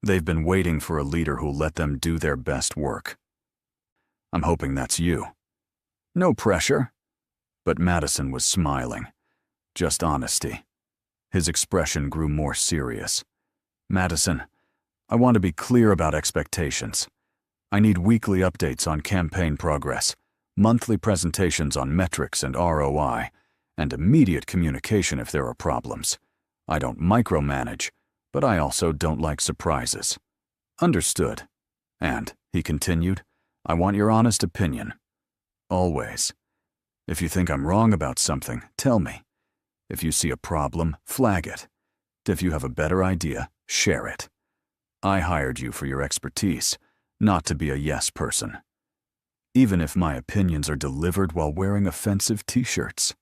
Speaker 1: They've been waiting for a leader who'll let them do their best work. I'm hoping that's you. No pressure. But Madison was smiling. Just honesty. His expression grew more serious. Madison, I want to be clear about expectations. I need weekly updates on campaign progress, monthly presentations on metrics and ROI, and immediate communication if there are problems. I don't micromanage, but I also don't like surprises. Understood. And, he continued, I want your honest opinion. Always. If you think I'm wrong about something, tell me. If you see a problem, flag it. If you have a better idea, share it. I hired you for your expertise, not to be a yes person. Even if my opinions are delivered while wearing offensive t-shirts.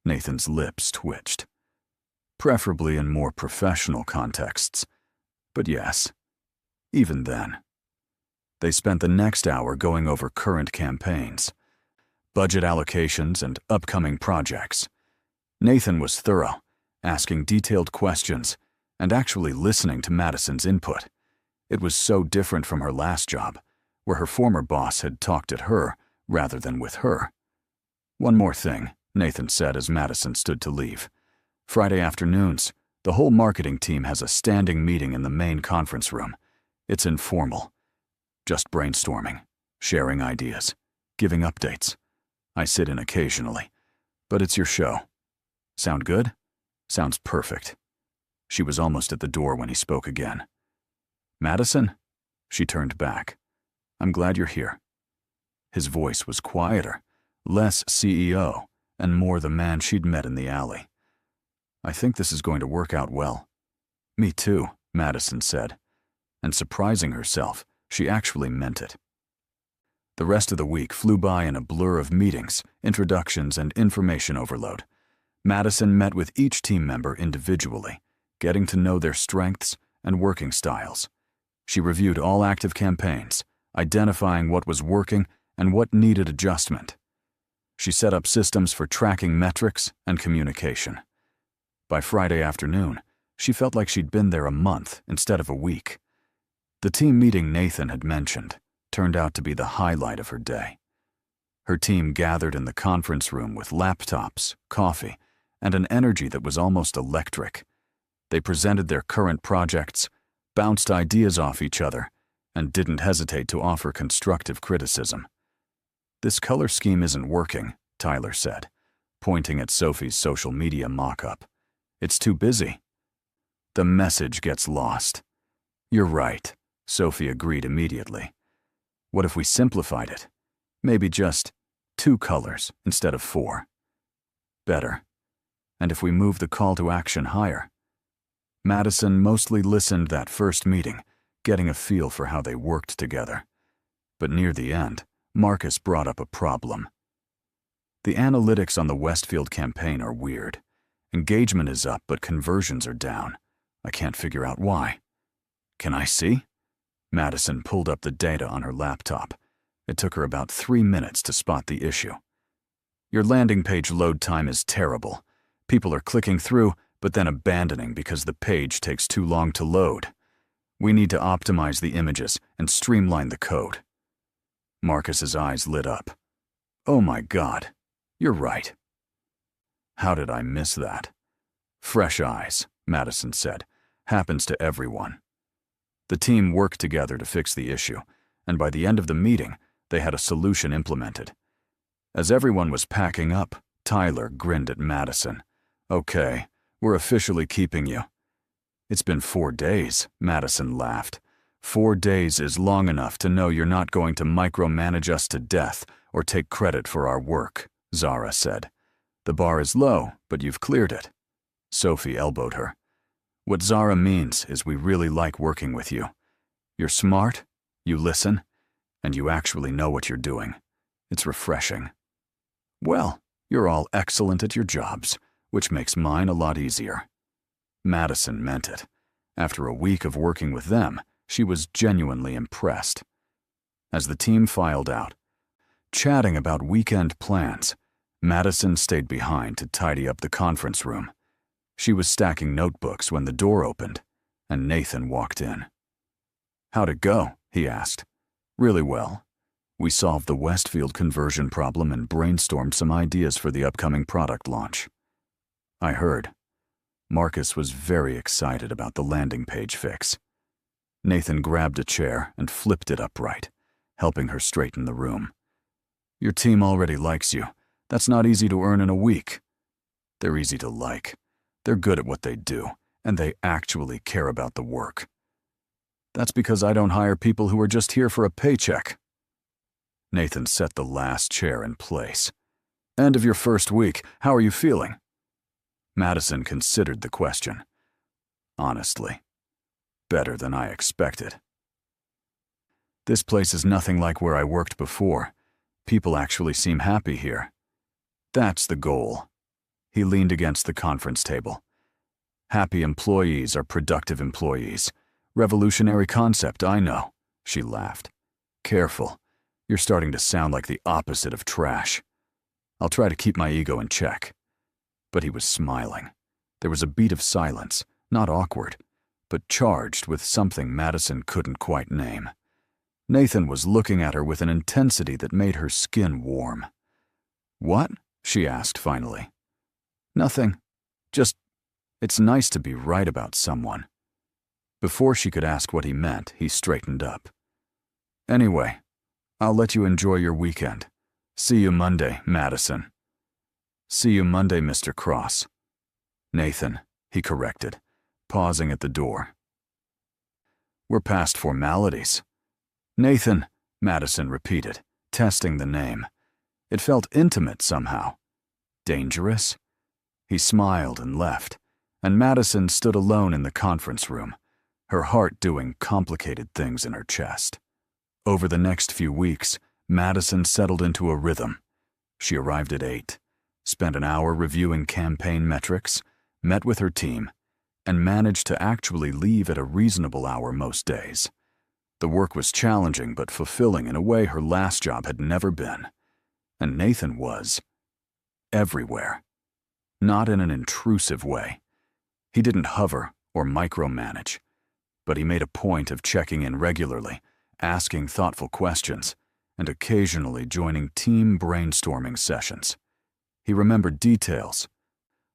Speaker 1: Nathan's lips twitched. Preferably in more professional contexts. But yes, even then. They spent the next hour going over current campaigns, budget allocations, and upcoming projects. Nathan was thorough, asking detailed questions, and actually listening to Madison's input. It was so different from her last job, where her former boss had talked at her rather than with her. One more thing, Nathan said as Madison stood to leave. Friday afternoons, the whole marketing team has a standing meeting in the main conference room. It's informal. Just brainstorming, sharing ideas, giving updates. I sit in occasionally, but it's your show. Sound good? Sounds perfect. She was almost at the door when he spoke again. Madison? She turned back. I'm glad you're here. His voice was quieter, less CEO, and more the man she'd met in the alley. I think this is going to work out well. Me too, Madison said. And surprising herself, she actually meant it. The rest of the week flew by in a blur of meetings, introductions, and information overload. Madison met with each team member individually, getting to know their strengths and working styles. She reviewed all active campaigns, identifying what was working and what needed adjustment. She set up systems for tracking metrics and communication. By Friday afternoon, she felt like she'd been there a month instead of a week. The team meeting Nathan had mentioned turned out to be the highlight of her day. Her team gathered in the conference room with laptops, coffee, and an energy that was almost electric. They presented their current projects, bounced ideas off each other, and didn't hesitate to offer constructive criticism. This color scheme isn't working, Tyler said, pointing at Sophie's social media mock-up. It's too busy. The message gets lost. You're right, Sophie agreed immediately. What if we simplified it? Maybe just 2 colors instead of 4. Better. And if we move the call to action higher? Madison mostly listened that first meeting, getting a feel for how they worked together. But near the end, Marcus brought up a problem. The analytics on the Westfield campaign are weird. Engagement is up, but conversions are down. I can't figure out why. Can I see? Madison pulled up the data on her laptop. It took her about 3 minutes to spot the issue. Your landing page load time is terrible. People are clicking through, but then abandoning because the page takes too long to load. We need to optimize the images and streamline the code. Marcus's eyes lit up. Oh my God, you're right. How did I miss that? Fresh eyes, Madison said. Happens to everyone. The team worked together to fix the issue, and by the end of the meeting, they had a solution implemented. As everyone was packing up, Tyler grinned at Madison. Okay, we're officially keeping you. It's been 4 days, Madison laughed. 4 days is long enough to know you're not going to micromanage us to death or take credit for our work, Zara said. The bar is low, but you've cleared it. Sophie elbowed her. What Zara means is we really like working with you. You're smart, you listen, and you actually know what you're doing. It's refreshing. Well, you're all excellent at your jobs, which makes mine a lot easier. Madison meant it. After a week of working with them, she was genuinely impressed. As the team filed out, chatting about weekend plans, Madison stayed behind to tidy up the conference room. She was stacking notebooks when the door opened, and Nathan walked in. How'd it go? He asked. Really well. We solved the Westfield conversion problem and brainstormed some ideas for the upcoming product launch. I heard. Marcus was very excited about the landing page fix. Nathan grabbed a chair and flipped it upright, helping her straighten the room. Your team already likes you. That's not easy to earn in a week. They're easy to like. They're good at what they do, and they actually care about the work. That's because I don't hire people who are just here for a paycheck. Nathan set the last chair in place. End of your first week. How are you feeling? Madison considered the question. Honestly, better than I expected. This place is nothing like where I worked before. People actually seem happy here. That's the goal. He leaned against the conference table. Happy employees are productive employees. Revolutionary concept, I know, she laughed. Careful. You're starting to sound like the opposite of trash. I'll try to keep my ego in check. But he was smiling. There was a beat of silence, not awkward, but charged with something Madison couldn't quite name. Nathan was looking at her with an intensity that made her skin warm. What? She asked finally. Nothing. Just, it's nice to be right about someone. Before she could ask what he meant, he straightened up. Anyway, I'll let you enjoy your weekend. See you Monday, Madison. See you Monday, Mr. Cross. Nathan, he corrected, pausing at the door. We're past formalities. Nathan, Madison repeated, testing the name. It felt intimate somehow. Dangerous? He smiled and left, and Madison stood alone in the conference room, her heart doing complicated things in her chest. Over the next few weeks, Madison settled into a rhythm. She arrived at 8, spent an hour reviewing campaign metrics, met with her team, and managed to actually leave at a reasonable hour most days. The work was challenging but fulfilling in a way her last job had never been. And Nathan was everywhere. Not in an intrusive way. He didn't hover or micromanage, but he made a point of checking in regularly, asking thoughtful questions, and occasionally joining team brainstorming sessions. He remembered details,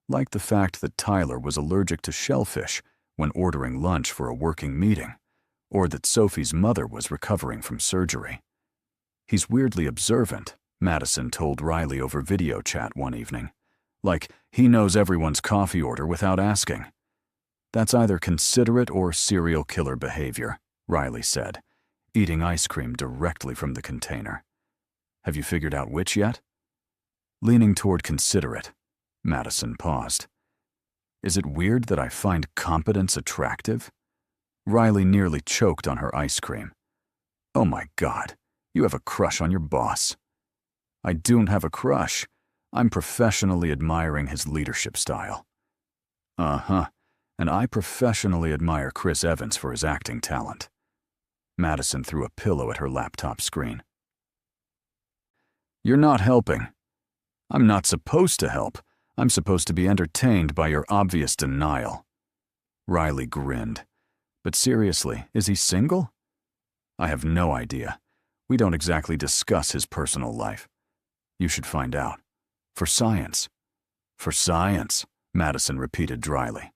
Speaker 1: like the fact that Tyler was allergic to shellfish when ordering lunch for a working meeting, or that Sophie's mother was recovering from surgery. He's weirdly observant, Madison told Riley over video chat one evening. Like, he knows everyone's coffee order without asking. That's either considerate or serial killer behavior, Riley said, eating ice cream directly from the container. Have you figured out which yet? Leaning toward considerate, Madison paused. Is it weird that I find competence attractive? Riley nearly choked on her ice cream. Oh my God, you have a crush on your boss. I don't have a crush. I'm professionally admiring his leadership style. Uh-huh, and I professionally admire Chris Evans for his acting talent. Madison threw a pillow at her laptop screen. You're not helping. I'm not supposed to help. I'm supposed to be entertained by your obvious denial. Riley grinned. But seriously, is he single? I have no idea. We don't exactly discuss his personal life. You should find out. For science. For science, Madison repeated dryly.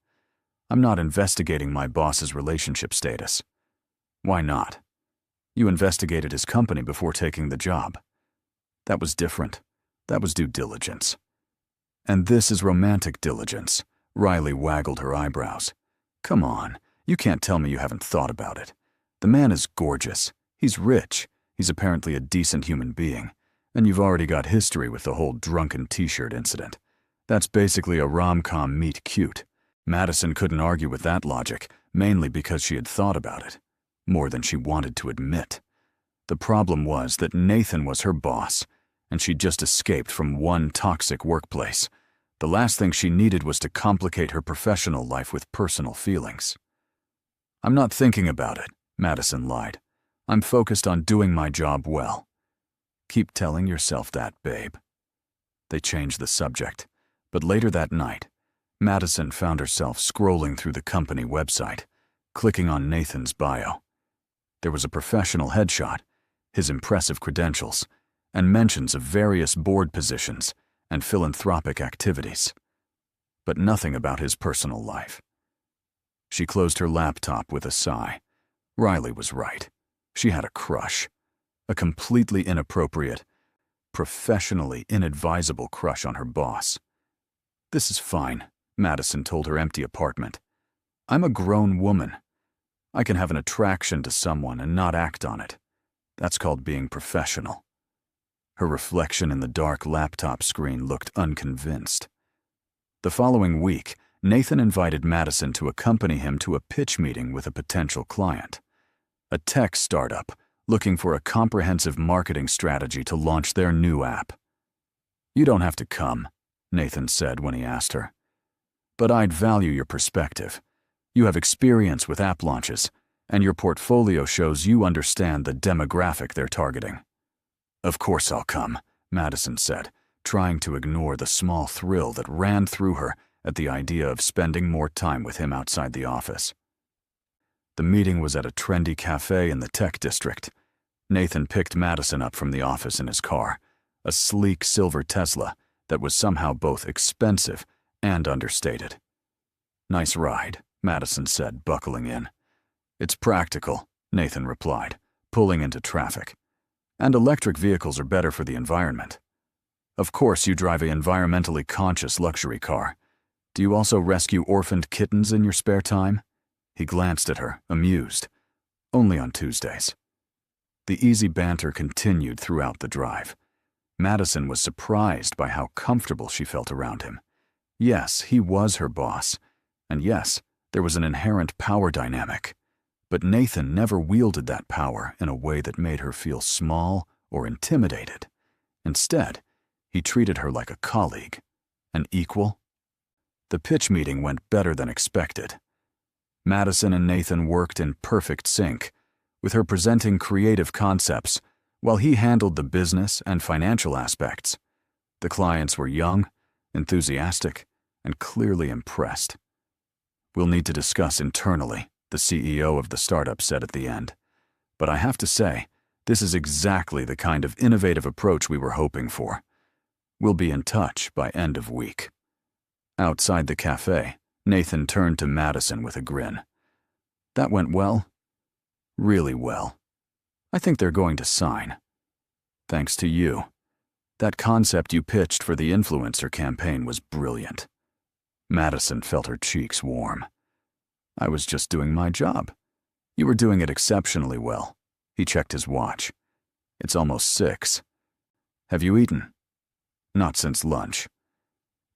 Speaker 1: I'm not investigating my boss's relationship status. Why not? You investigated his company before taking the job. That was different. That was due diligence. And this is romantic diligence. Riley waggled her eyebrows. Come on, you can't tell me you haven't thought about it. The man is gorgeous. He's rich. He's apparently a decent human being. And you've already got history with the whole drunken t-shirt incident. That's basically a rom-com meet cute. Madison couldn't argue with that logic, mainly because she had thought about it. More than she wanted to admit. The problem was that Nathan was her boss, and she'd just escaped from one toxic workplace. The last thing she needed was to complicate her professional life with personal feelings. I'm not thinking about it, Madison lied. I'm focused on doing my job well. Keep telling yourself that, babe. They changed the subject, but later that night, Madison found herself scrolling through the company website, clicking on Nathan's bio. There was a professional headshot, his impressive credentials, and mentions of various board positions and philanthropic activities, but nothing about his personal life. She closed her laptop with a sigh. Riley was right. She had a crush. A completely inappropriate, professionally inadvisable crush on her boss. This is fine, Madison told her empty apartment. I'm a grown woman. I can have an attraction to someone and not act on it. That's called being professional. Her reflection in the dark laptop screen looked unconvinced. The following week, Nathan invited Madison to accompany him to a pitch meeting with a potential client. A tech startup looking for a comprehensive marketing strategy to launch their new app. You don't have to come, Nathan said when he asked her. But I'd value your perspective. You have experience with app launches, and your portfolio shows you understand the demographic they're targeting. Of course I'll come, Madison said, trying to ignore the small thrill that ran through her at the idea of spending more time with him outside the office. The meeting was at a trendy cafe in the tech district. Nathan picked Madison up from the office in his car, a sleek silver Tesla that was somehow both expensive and understated. Nice ride, Madison said, buckling in. It's practical, Nathan replied, pulling into traffic. And electric vehicles are better for the environment. Of course you drive an environmentally conscious luxury car. Do you also rescue orphaned kittens in your spare time? He glanced at her, amused. Only on Tuesdays. The easy banter continued throughout the drive. Madison was surprised by how comfortable she felt around him. Yes, he was her boss. And yes, there was an inherent power dynamic. But Nathan never wielded that power in a way that made her feel small or intimidated. Instead, he treated her like a colleague, an equal. The pitch meeting went better than expected. Madison and Nathan worked in perfect sync, with her presenting creative concepts while he handled the business and financial aspects. The clients were young, enthusiastic, and clearly impressed. We'll need to discuss internally, the CEO of the startup said at the end. But I have to say, this is exactly the kind of innovative approach we were hoping for. We'll be in touch by end of week. Outside the cafe, Nathan turned to Madison with a grin. That went well? Really well. I think they're going to sign. Thanks to you. That concept you pitched for the influencer campaign was brilliant. Madison felt her cheeks warm. I was just doing my job. You were doing it exceptionally well. He checked his watch. It's almost 6. Have you eaten? Not since lunch.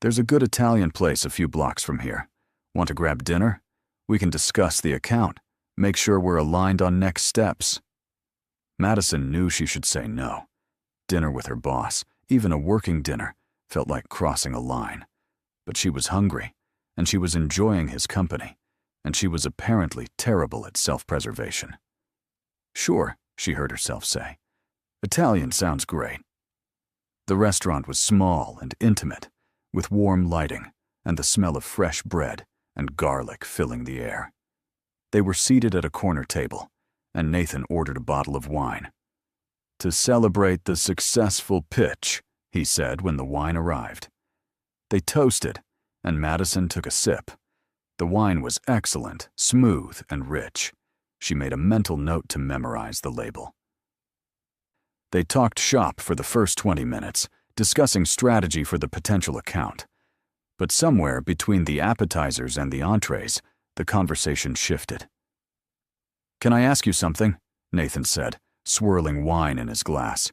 Speaker 1: There's a good Italian place a few blocks from here. Want to grab dinner? We can discuss the account. Make sure we're aligned on next steps. Madison knew she should say no. Dinner with her boss, even a working dinner, felt like crossing a line. But she was hungry, and she was enjoying his company, and she was apparently terrible at self-preservation. Sure, she heard herself say. Italian sounds great. The restaurant was small and intimate, with warm lighting and the smell of fresh bread and garlic filling the air. They were seated at a corner table, and Nathan ordered a bottle of wine. To celebrate the successful pitch, he said when the wine arrived. They toasted, and Madison took a sip. The wine was excellent, smooth, and rich. She made a mental note to memorize the label. They talked shop for the first 20 minutes, discussing strategy for the potential account. But somewhere between the appetizers and the entrees, the conversation shifted. "Can I ask you something?" Nathan said, swirling wine in his glass.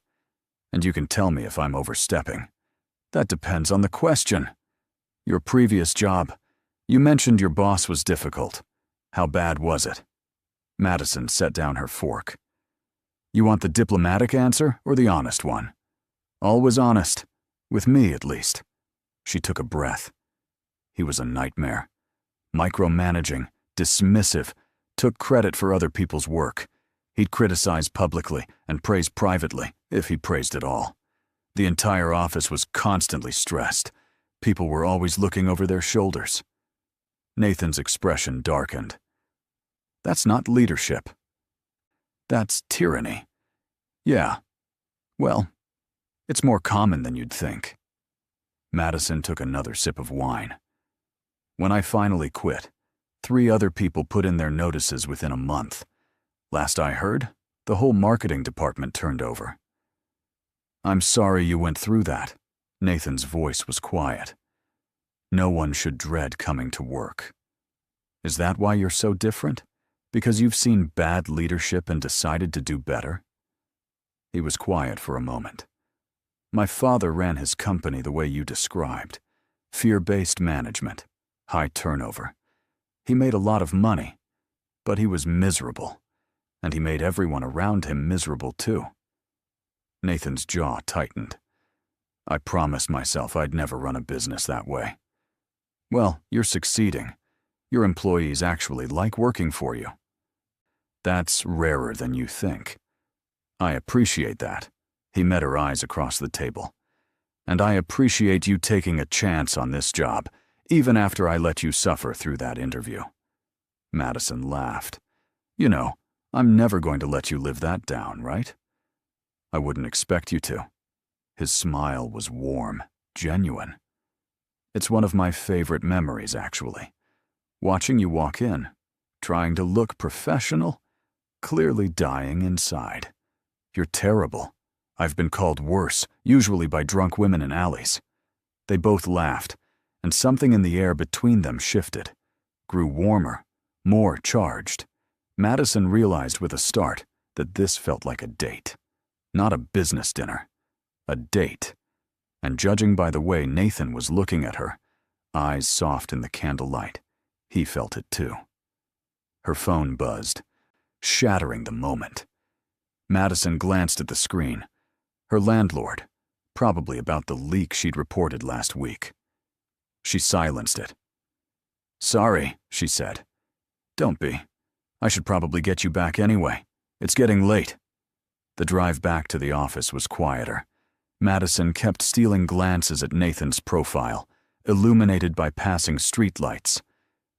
Speaker 1: "And you can tell me if I'm overstepping." "That depends on the question." "Your previous job. You mentioned your boss was difficult. How bad was it?" Madison set down her fork. "You want the diplomatic answer or the honest one?" "Always honest. With me, at least." She took a breath. He was a nightmare. Micromanaging, dismissive, took credit for other people's work. He'd criticize publicly and praise privately, if he praised at all. The entire office was constantly stressed. People were always looking over their shoulders. Nathan's expression darkened. "That's not leadership. That's tyranny." "Yeah. Well, it's more common than you'd think." Madison took another sip of wine. "When I finally quit, 3 other people put in their notices within a month. Last I heard, the whole marketing department turned over." "I'm sorry you went through that." Nathan's voice was quiet. "No one should dread coming to work." "Is that why you're so different? Because you've seen bad leadership and decided to do better?" He was quiet for a moment. "My father ran his company the way you described. Fear-based management, high turnover. He made a lot of money, but he was miserable, and he made everyone around him miserable too." Nathan's jaw tightened. "I promised myself I'd never run a business that way." "Well, you're succeeding. Your employees actually like working for you." "That's rarer than you think." "I appreciate that." He met her eyes across the table. "And I appreciate you taking a chance on this job, even after I let you suffer through that interview." Madison laughed. "You know, I'm never going to let you live that down, right?" "I wouldn't expect you to." His smile was warm, genuine. "It's one of my favorite memories, actually. Watching you walk in, trying to look professional, clearly dying inside. You're terrible. I've been called worse, usually by drunk women in alleys." They both laughed, and something in the air between them shifted, grew warmer, more charged. Madison realized with a start that this felt like a date. Not a business dinner. A date. And judging by the way Nathan was looking at her, eyes soft in the candlelight, he felt it too. Her phone buzzed, shattering the moment. Madison glanced at the screen. Her landlord, probably about the leak she'd reported last week. She silenced it. "Sorry," she said. "Don't be. I should probably get you back anyway. It's getting late." The drive back to the office was quieter. Madison kept stealing glances at Nathan's profile, illuminated by passing streetlights.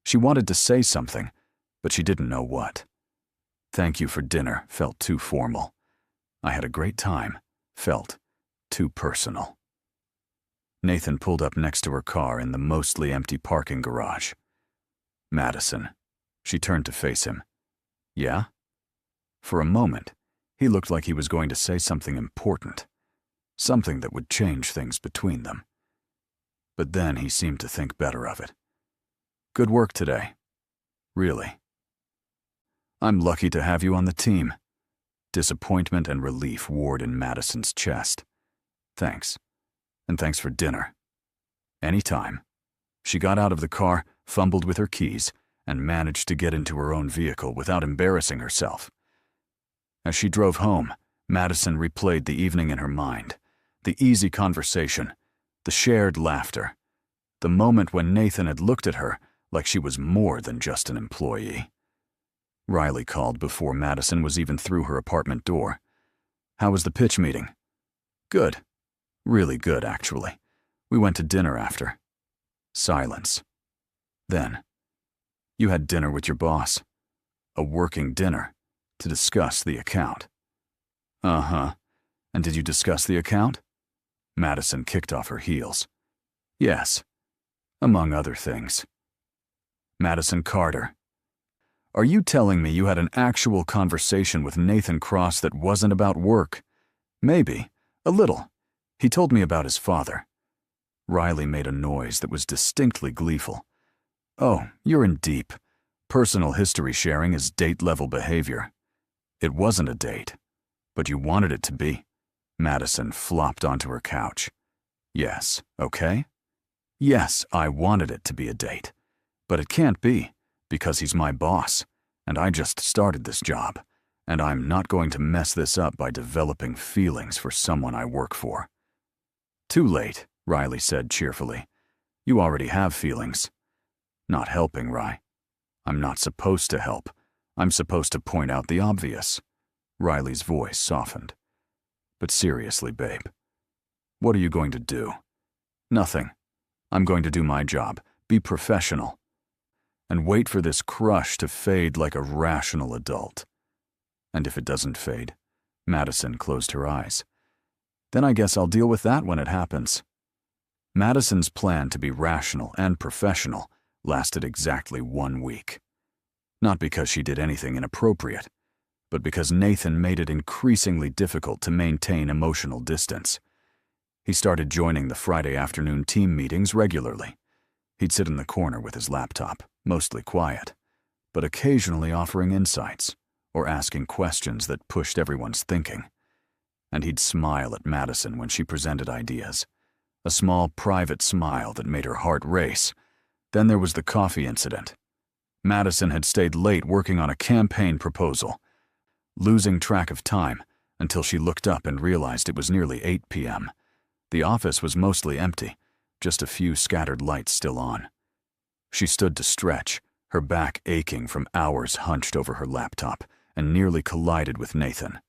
Speaker 1: She wanted to say something, but she didn't know what. "Thank you for dinner" felt too formal. "I had a great time" felt too personal. Nathan pulled up next to her car in the mostly empty parking garage. "Madison." She turned to face him. "Yeah?" For a moment, he looked like he was going to say something important, something that would change things between them. But then he seemed to think better of it. "Good work today. Really. I'm lucky to have you on the team." Disappointment and relief warred in Madison's chest. "Thanks. And thanks for dinner." "Anytime." She got out of the car, fumbled with her keys, and managed to get into her own vehicle without embarrassing herself. As she drove home, Madison replayed the evening in her mind. The easy conversation, the shared laughter, the moment when Nathan had looked at her like she was more than just an employee. Riley called before Madison was even through her apartment door. "How was the pitch meeting?" "Good. Really good, actually. We went to dinner after." Silence. Then, "You had dinner with your boss. A working dinner, to discuss the account." "Uh-huh. And did you discuss the account?" Madison kicked off her heels. "Yes. Among other things." Madison Carter. "Are you telling me you had an actual conversation with Nathan Cross that wasn't about work?" "Maybe. A little. He told me about his father." Riley made a noise that was distinctly gleeful. "Oh, you're in deep. Personal history sharing is date-level behavior." "It wasn't a date. But you wanted it to be." Madison flopped onto her couch. "Yes, okay? Yes, I wanted it to be a date. But it can't be, because he's my boss, and I just started this job, and I'm not going to mess this up by developing feelings for someone I work for." "Too late," Riley said cheerfully. "You already have feelings." "Not helping, Ry. I'm not supposed to help. I'm supposed to point out the obvious." Riley's voice softened. "But seriously, babe, what are you going to do?" "Nothing. I'm going to do my job, be professional, and wait for this crush to fade like a rational adult." "And if it doesn't fade?" Madison closed her eyes. "Then I guess I'll deal with that when it happens." Madison's plan to be rational and professional lasted exactly 1 week. Not because she did anything inappropriate, but because Nathan made it increasingly difficult to maintain emotional distance. He started joining the Friday afternoon team meetings regularly. He'd sit in the corner with his laptop, mostly quiet, but occasionally offering insights or asking questions that pushed everyone's thinking. And he'd smile at Madison when she presented ideas, a small private smile that made her heart race. Then there was the coffee incident. Madison had stayed late working on a campaign proposal, losing track of time until she looked up and realized it was nearly 8 p.m. The office was mostly empty, just a few scattered lights still on. She stood to stretch, her back aching from hours hunched over her laptop, and nearly collided with Nathan.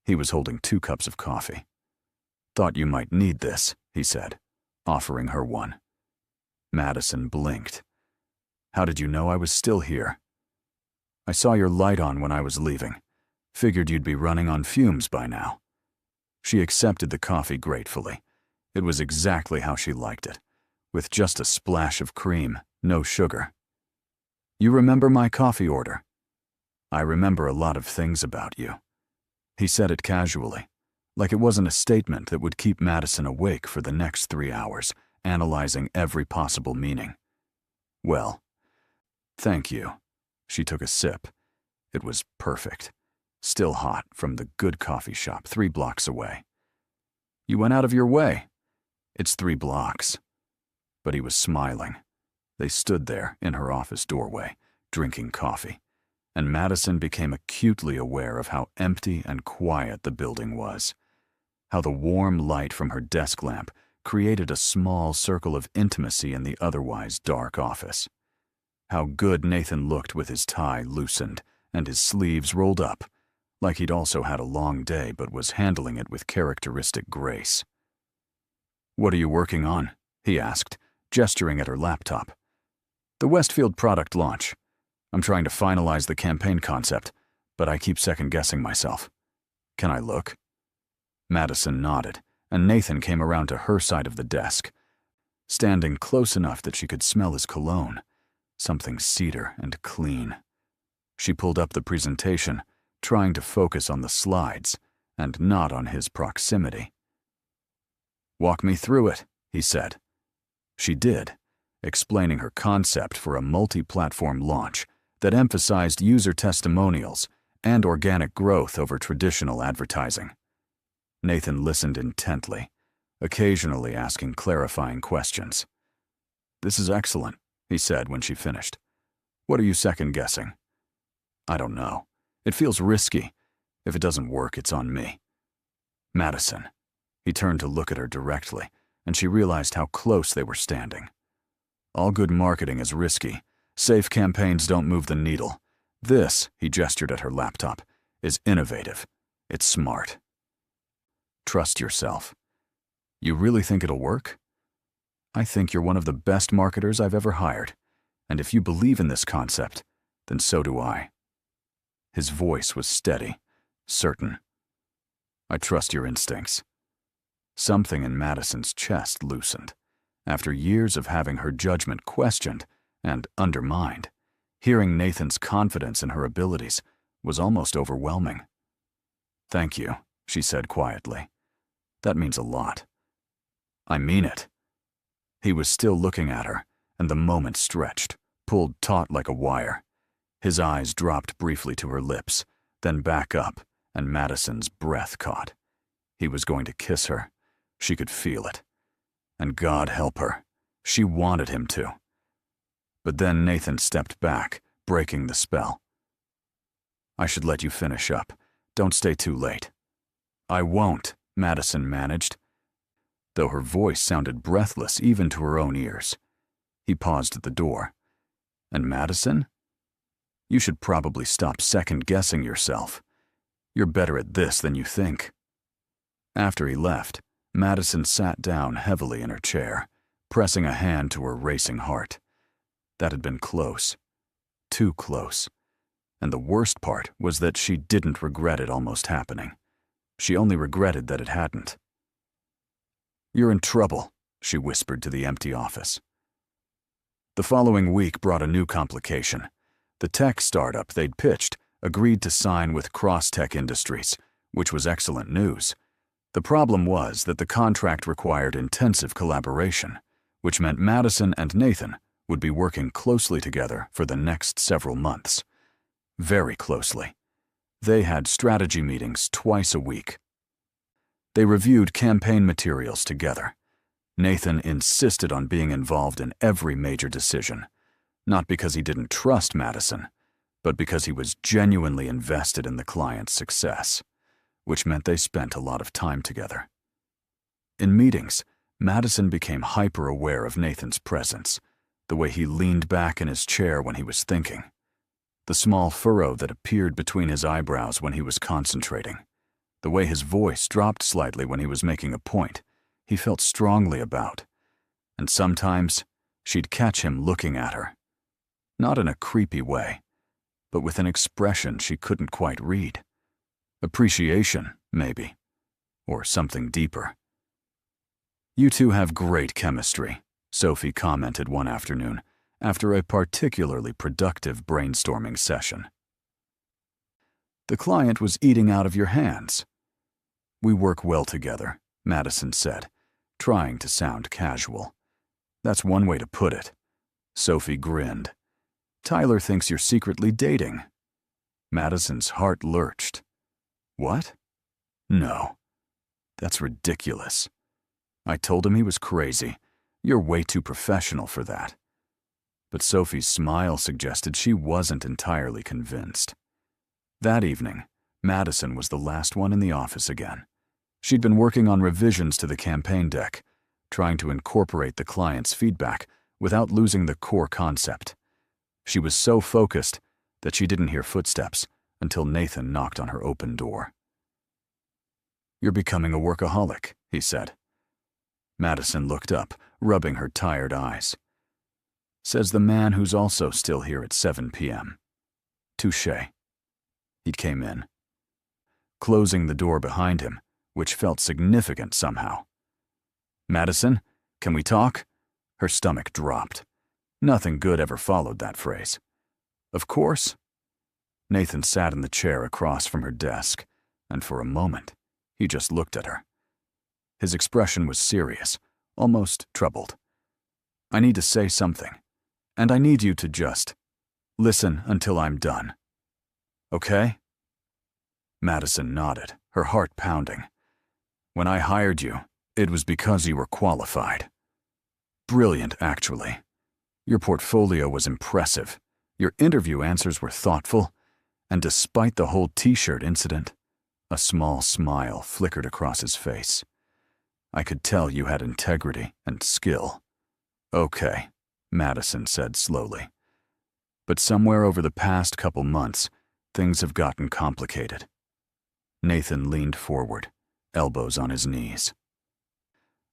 Speaker 1: He was holding 2 cups of coffee. "Thought you might need this," he said, offering her one. Madison blinked. "How did you know I was still here?" "I saw your light on when I was leaving. Figured you'd be running on fumes by now." She accepted the coffee gratefully. It was exactly how she liked it, with just a splash of cream, no sugar. "You remember my coffee order?" "I remember a lot of things about you." He said it casually, like it wasn't a statement that would keep Madison awake for the next 3 hours, analyzing every possible meaning. "Well, thank you." She took a sip. It was perfect. Still hot from the good coffee shop 3 blocks away. "You went out of your way." "It's 3 blocks." But he was smiling. They stood there in her office doorway, drinking coffee, and Madison became acutely aware of how empty and quiet the building was, how the warm light from her desk lamp created a small circle of intimacy in the otherwise dark office, how good Nathan looked with his tie loosened and his sleeves rolled up, like he'd also had a long day but was handling it with characteristic grace. "What are you working on?" he asked, gesturing at her laptop. "The Westfield product launch. I'm trying to finalize the campaign concept, but I keep second-guessing myself. Can I look?" Madison nodded, and Nathan came around to her side of the desk, standing close enough that she could smell his cologne, something cedar and clean. She pulled up the presentation, trying to focus on the slides and not on his proximity. "Walk me through it," he said. She did, explaining her concept for a multi-platform launch that emphasized user testimonials and organic growth over traditional advertising. Nathan listened intently, occasionally asking clarifying questions. "This is excellent," he said when she finished. "What are you second-guessing?" "I don't know. It feels risky. If it doesn't work, it's on me." "Madison." He turned to look at her directly, and she realized how close they were standing. "All good marketing is risky. Safe campaigns don't move the needle. This, he gestured at her laptop, is innovative. It's smart. Trust yourself. You really think it'll work? I think you're one of the best marketers I've ever hired, and if you believe in this concept, then so do I. His voice was steady, certain. I trust your instincts. Something in Madison's chest loosened. After years of having her judgment questioned and undermined, hearing Nathan's confidence in her abilities was almost overwhelming. Thank you, she said quietly. That means a lot. I mean it. He was still looking at her, and the moment stretched, pulled taut like a wire. His eyes dropped briefly to her lips, then back up, and Madison's breath caught. He was going to kiss her. She could feel it. And God help her, she wanted him to. But then Nathan stepped back, breaking the spell. I should let you finish up. Don't stay too late. I won't, Madison managed, though her voice sounded breathless even to her own ears. He paused at the door. And Madison? You should probably stop second-guessing yourself. You're better at this than you think. After he left, Madison sat down heavily in her chair, pressing a hand to her racing heart. That had been close. Too close. And the worst part was that she didn't regret it almost happening. She only regretted that it hadn't. You're in trouble, she whispered to the empty office. The following week brought a new complication. The tech startup they'd pitched agreed to sign with Cross-Tech Industries, which was excellent news. The problem was that the contract required intensive collaboration, which meant Madison and Nathan would be working closely together for the next several months. Very closely. They had strategy meetings twice a week. They reviewed campaign materials together. Nathan insisted on being involved in every major decision, not because he didn't trust Madison, but because he was genuinely invested in the client's success, which meant they spent a lot of time together. In meetings, Madison became hyper-aware of Nathan's presence, the way he leaned back in his chair when he was thinking, the small furrow that appeared between his eyebrows when he was concentrating, the way his voice dropped slightly when he was making a point he felt strongly about, and sometimes she'd catch him looking at her, not in a creepy way, but with an expression she couldn't quite read. Appreciation, maybe, or something deeper. You two have great chemistry, Sophie commented one afternoon after a particularly productive brainstorming session. The client was eating out of your hands. We work well together, Madison said, trying to sound casual. That's one way to put it. Sophie grinned. Tyler thinks you're secretly dating. Madison's heart lurched. What? No. That's ridiculous. I told him he was crazy. You're way too professional for that. But Sophie's smile suggested she wasn't entirely convinced. That evening, Madison was the last one in the office again. She'd been working on revisions to the campaign deck, trying to incorporate the client's feedback without losing the core concept. She was so focused that she didn't hear footsteps until Nathan knocked on her open door. You're becoming a workaholic, he said. Madison looked up, rubbing her tired eyes. Says the man who's also still here at 7 p.m. Touché. He came in, closing the door behind him, which felt significant somehow. Madison, can we talk? Her stomach dropped. Nothing good ever followed that phrase. Of course. Nathan sat in the chair across from her desk, and for a moment, he just looked at her. His expression was serious, almost troubled. I need to say something, and I need you to just listen until I'm done. Okay? Madison nodded, her heart pounding. When I hired you, it was because you were qualified. Brilliant, actually. Your portfolio was impressive, your interview answers were thoughtful, and despite the whole t-shirt incident, a small smile flickered across his face. I could tell you had integrity and skill. Okay, Madison said slowly. But somewhere over the past couple months, things have gotten complicated. Nathan leaned forward, elbows on his knees.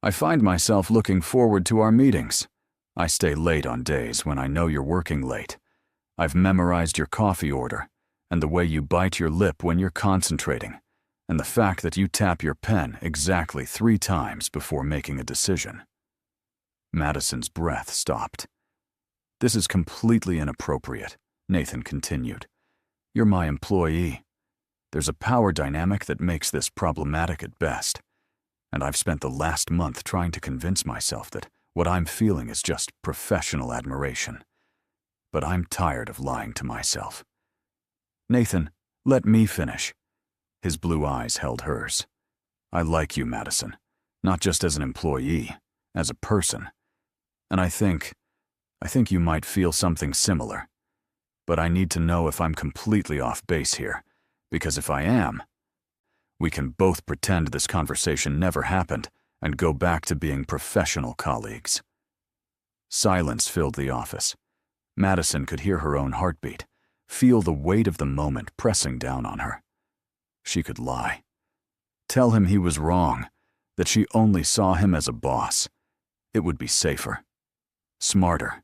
Speaker 1: I find myself looking forward to our meetings. I stay late on days when I know you're working late. I've memorized your coffee order, and the way you bite your lip when you're concentrating, and the fact that you tap your pen exactly 3 times before making a decision. Madison's breath stopped. This is completely inappropriate, Nathan continued. You're my employee. There's a power dynamic that makes this problematic at best, and I've spent the last month trying to convince myself that what I'm feeling is just professional admiration. But I'm tired of lying to myself. Nathan, let me finish. His blue eyes held hers. I like you, Madison, not just as an employee, as a person. And I think you might feel something similar. But I need to know if I'm completely off base here, because if I am, we can both pretend this conversation never happened and go back to being professional colleagues. Silence filled the office. Madison could hear her own heartbeat, feel the weight of the moment pressing down on her. She could lie. Tell him he was wrong, that she only saw him as a boss. It would be safer. Smarter.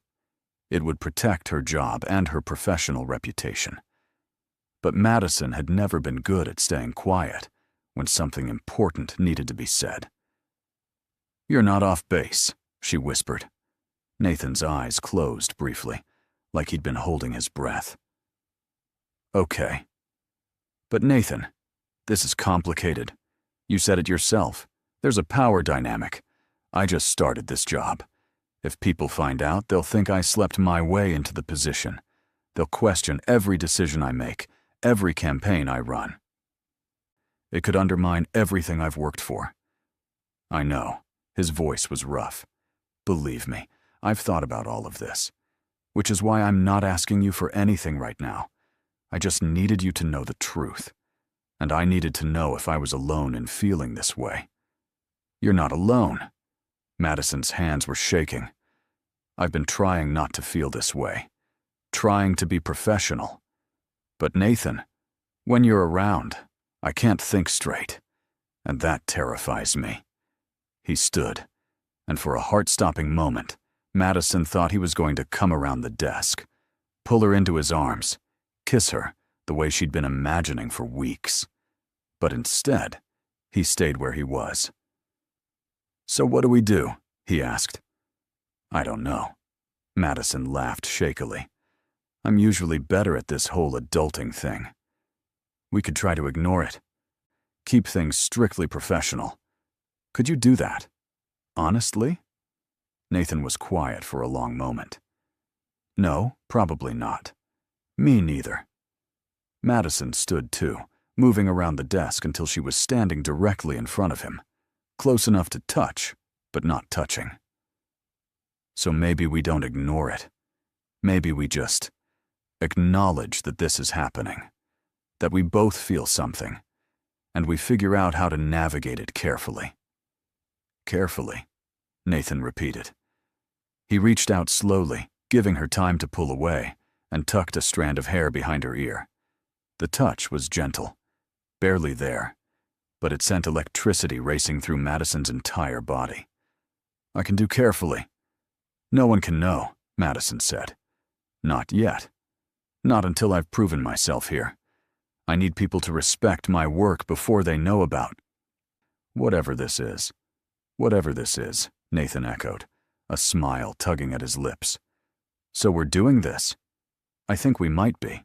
Speaker 1: It would protect her job and her professional reputation. But Madison had never been good at staying quiet when something important needed to be said. You're not off base, she whispered. Nathan's eyes closed briefly, like he'd been holding his breath. Okay. But Nathan, this is complicated. You said it yourself. There's a power dynamic. I just started this job. If people find out, they'll think I slept my way into the position. They'll question every decision I make, every campaign I run. It could undermine everything I've worked for. I know. His voice was rough. Believe me, I've thought about all of this, which is why I'm not asking you for anything right now. I just needed you to know the truth, and I needed to know if I was alone in feeling this way. You're not alone. Madison's hands were shaking. I've been trying not to feel this way, trying to be professional. But Nathan, when you're around, I can't think straight, and that terrifies me. He stood, and for a heart-stopping moment, Madison thought he was going to come around the desk, pull her into his arms, kiss her the way she'd been imagining for weeks. But instead, he stayed where he was. So what do we do? He asked. I don't know. Madison laughed shakily. I'm usually better at this whole adulting thing. We could try to ignore it. Keep things strictly professional. Could you do that? Honestly? Nathan was quiet for a long moment. No, probably not. Me neither. Madison stood too, moving around the desk until she was standing directly in front of him, close enough to touch, but not touching. So maybe we don't ignore it. Maybe we just acknowledge that this is happening, that we both feel something, and we figure out how to navigate it carefully. Carefully, Nathan repeated. He reached out slowly, giving her time to pull away, and tucked a strand of hair behind her ear. The touch was gentle, barely there, but it sent electricity racing through Madison's entire body. I can do carefully. No one can know, Madison said. Not yet. Not until I've proven myself here. I need people to respect my work before they know about whatever this is. Whatever this is, Nathan echoed, a smile tugging at his lips. So we're doing this? I think we might be.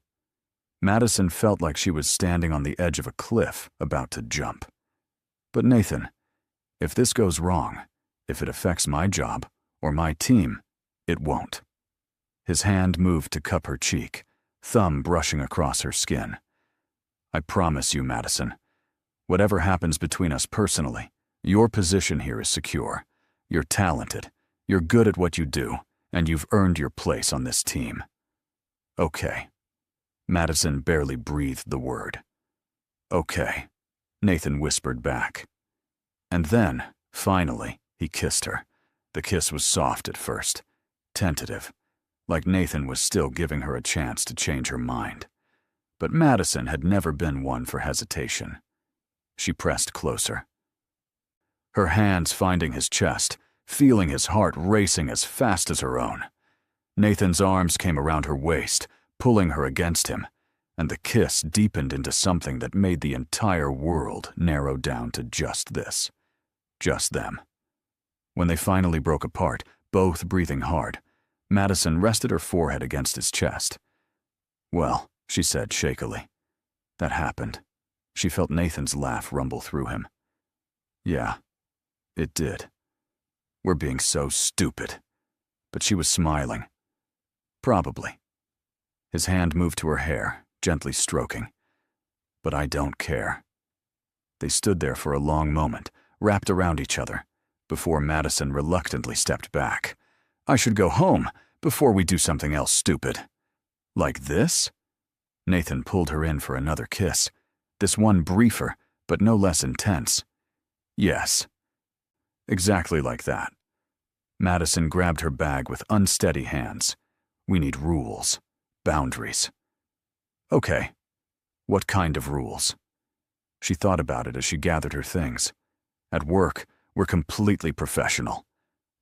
Speaker 1: Madison felt like she was standing on the edge of a cliff, about to jump. But Nathan, if this goes wrong, if it affects my job, or my team, it won't. His hand moved to cup her cheek, thumb brushing across her skin. I promise you, Madison, whatever happens between us personally, your position here is secure. You're talented, you're good at what you do, and you've earned your place on this team. Okay. Madison barely breathed the word. Okay, Nathan whispered back. And then, finally, he kissed her. The kiss was soft at first, tentative, like Nathan was still giving her a chance to change her mind. But Madison had never been one for hesitation. She pressed closer, her hands finding his chest, feeling his heart racing as fast as her own. Nathan's arms came around her waist, pulling her against him, and the kiss deepened into something that made the entire world narrow down to just this. Just them. When they finally broke apart, both breathing hard, Madison rested her forehead against his chest. "Well," she said shakily, "that happened." She felt Nathan's laugh rumble through him. "Yeah, it did. We're being so stupid." But she was smiling. "Probably." His hand moved to her hair, gently stroking. "But I don't care." They stood there for a long moment, wrapped around each other, before Madison reluctantly stepped back. "I should go home before we do something else stupid." "Like this?" Nathan pulled her in for another kiss, this one briefer, but no less intense. "Yes." Exactly like that. Madison grabbed her bag with unsteady hands. "We need rules, boundaries." "Okay. What kind of rules?" She thought about it as she gathered her things. "At work, we're completely professional.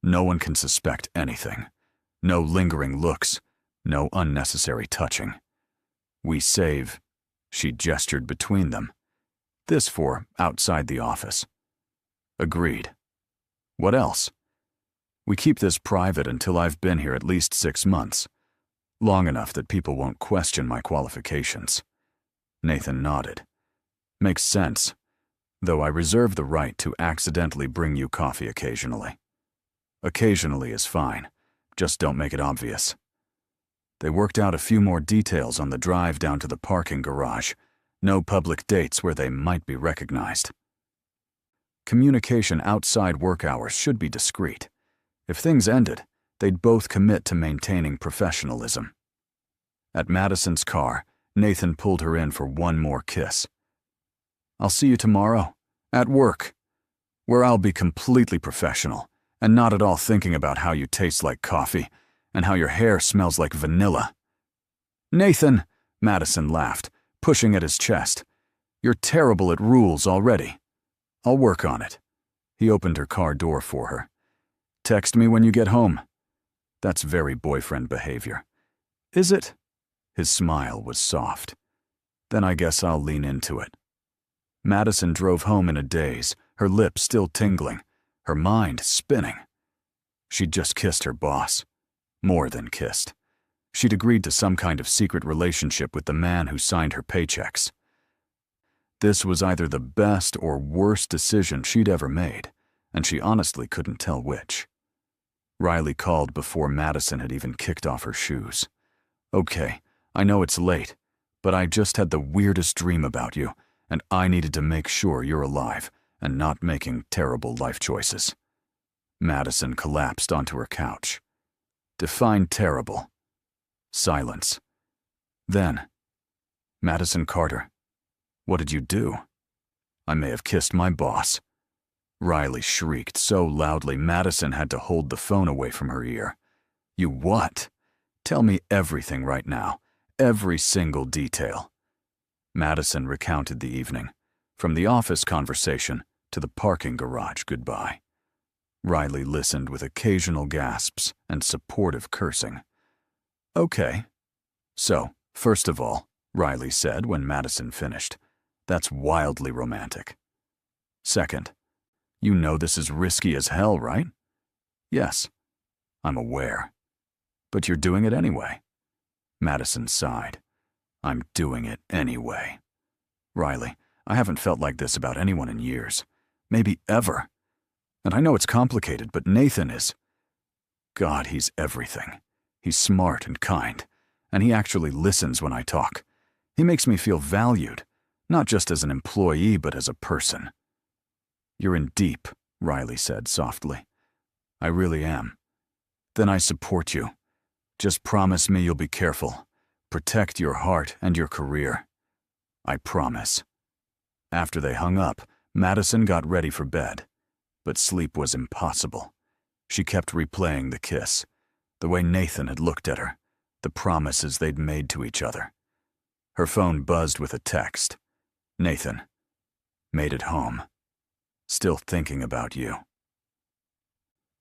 Speaker 1: No one can suspect anything. No lingering looks, no unnecessary touching. We save," she gestured between them, "this for outside the office." "Agreed. What else?" "We keep this private until I've been here at least 6 months. Long enough that people won't question my qualifications." Nathan nodded. "Makes sense, though I reserve the right to accidentally bring you coffee occasionally." "Occasionally is fine. Just don't make it obvious." They worked out a few more details on the drive down to the parking garage. No public dates where they might be recognized. Communication outside work hours should be discreet. If things ended, they'd both commit to maintaining professionalism. At Madison's car, Nathan pulled her in for one more kiss. "I'll see you tomorrow, at work, where I'll be completely professional and not at all thinking about how you taste like coffee and how your hair smells like vanilla." "Nathan," Madison laughed, pushing at his chest, "you're terrible at rules already." "I'll work on it." He opened her car door for her. "Text me when you get home." That's very boyfriend behavior. "Is it?" His smile was soft. "Then I guess I'll lean into it." Madison drove home in a daze, her lips still tingling, her mind spinning. She'd just kissed her boss. More than kissed. She'd agreed to some kind of secret relationship with the man who signed her paychecks. This was either the best or worst decision she'd ever made, and she honestly couldn't tell which. Riley called before Madison had even kicked off her shoes. "Okay, I know it's late, but I just had the weirdest dream about you, and I needed to make sure you're alive and not making terrible life choices." Madison collapsed onto her couch. "Define terrible." Silence. Then, "Madison Carter, what did you do?" "I may have kissed my boss." Riley shrieked so loudly Madison had to hold the phone away from her ear. "You what? Tell me everything right now, every single detail." Madison recounted the evening, from the office conversation to the parking garage goodbye. Riley listened with occasional gasps and supportive cursing. "Okay. So, first of all," Riley said when Madison finished, "that's wildly romantic. Second, you know this is risky as hell, right?" "Yes, I'm aware. But you're doing it anyway." Madison sighed. "I'm doing it anyway. Riley, I haven't felt like this about anyone in years. Maybe ever. And I know it's complicated, but Nathan is... God, he's everything. He's smart and kind, and he actually listens when I talk. He makes me feel valued, not just as an employee, but as a person." "You're in deep," Riley said softly. "I really am." "Then I support you. Just promise me you'll be careful. Protect your heart and your career." "I promise." After they hung up, Madison got ready for bed. But sleep was impossible. She kept replaying the kiss. The way Nathan had looked at her, the promises they'd made to each other. Her phone buzzed with a text. Nathan, made it home. Still thinking about you.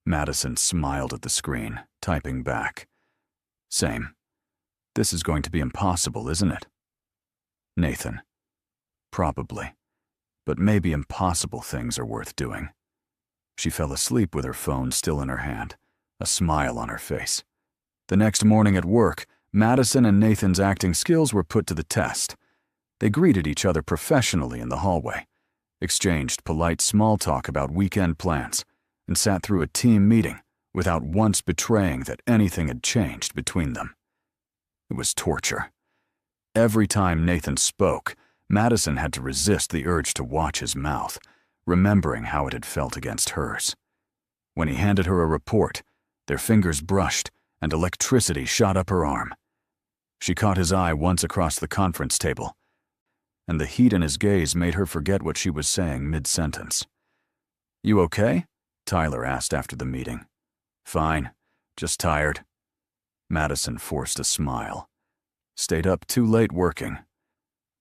Speaker 1: Madison smiled at the screen, typing back. Same. This is going to be impossible, isn't it? Nathan. Probably. But maybe impossible things are worth doing. She fell asleep with her phone still in her hand, a smile on her face. The next morning at work, Madison and Nathan's acting skills were put to the test. They greeted each other professionally in the hallway, exchanged polite small talk about weekend plans, and sat through a team meeting without once betraying that anything had changed between them. It was torture. Every time Nathan spoke, Madison had to resist the urge to watch his mouth, remembering how it had felt against hers. When he handed her a report, their fingers brushed and electricity shot up her arm. She caught his eye once across the conference table, and the heat in his gaze made her forget what she was saying mid-sentence. "You okay?" Tyler asked after the meeting. "Fine, just tired." Madison forced a smile. "Stayed up too late working."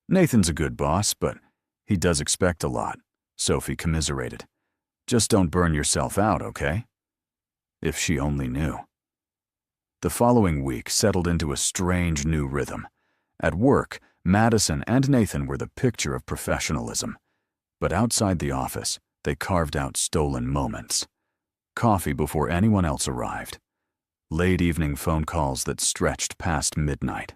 Speaker 1: "Nathan's a good boss, but he does expect a lot," Sophie commiserated. "Just don't burn yourself out, okay?" If she only knew. The following week settled into a strange new rhythm. At work, Madison and Nathan were the picture of professionalism. But outside the office, they carved out stolen moments. Coffee before anyone else arrived. Late evening phone calls that stretched past midnight.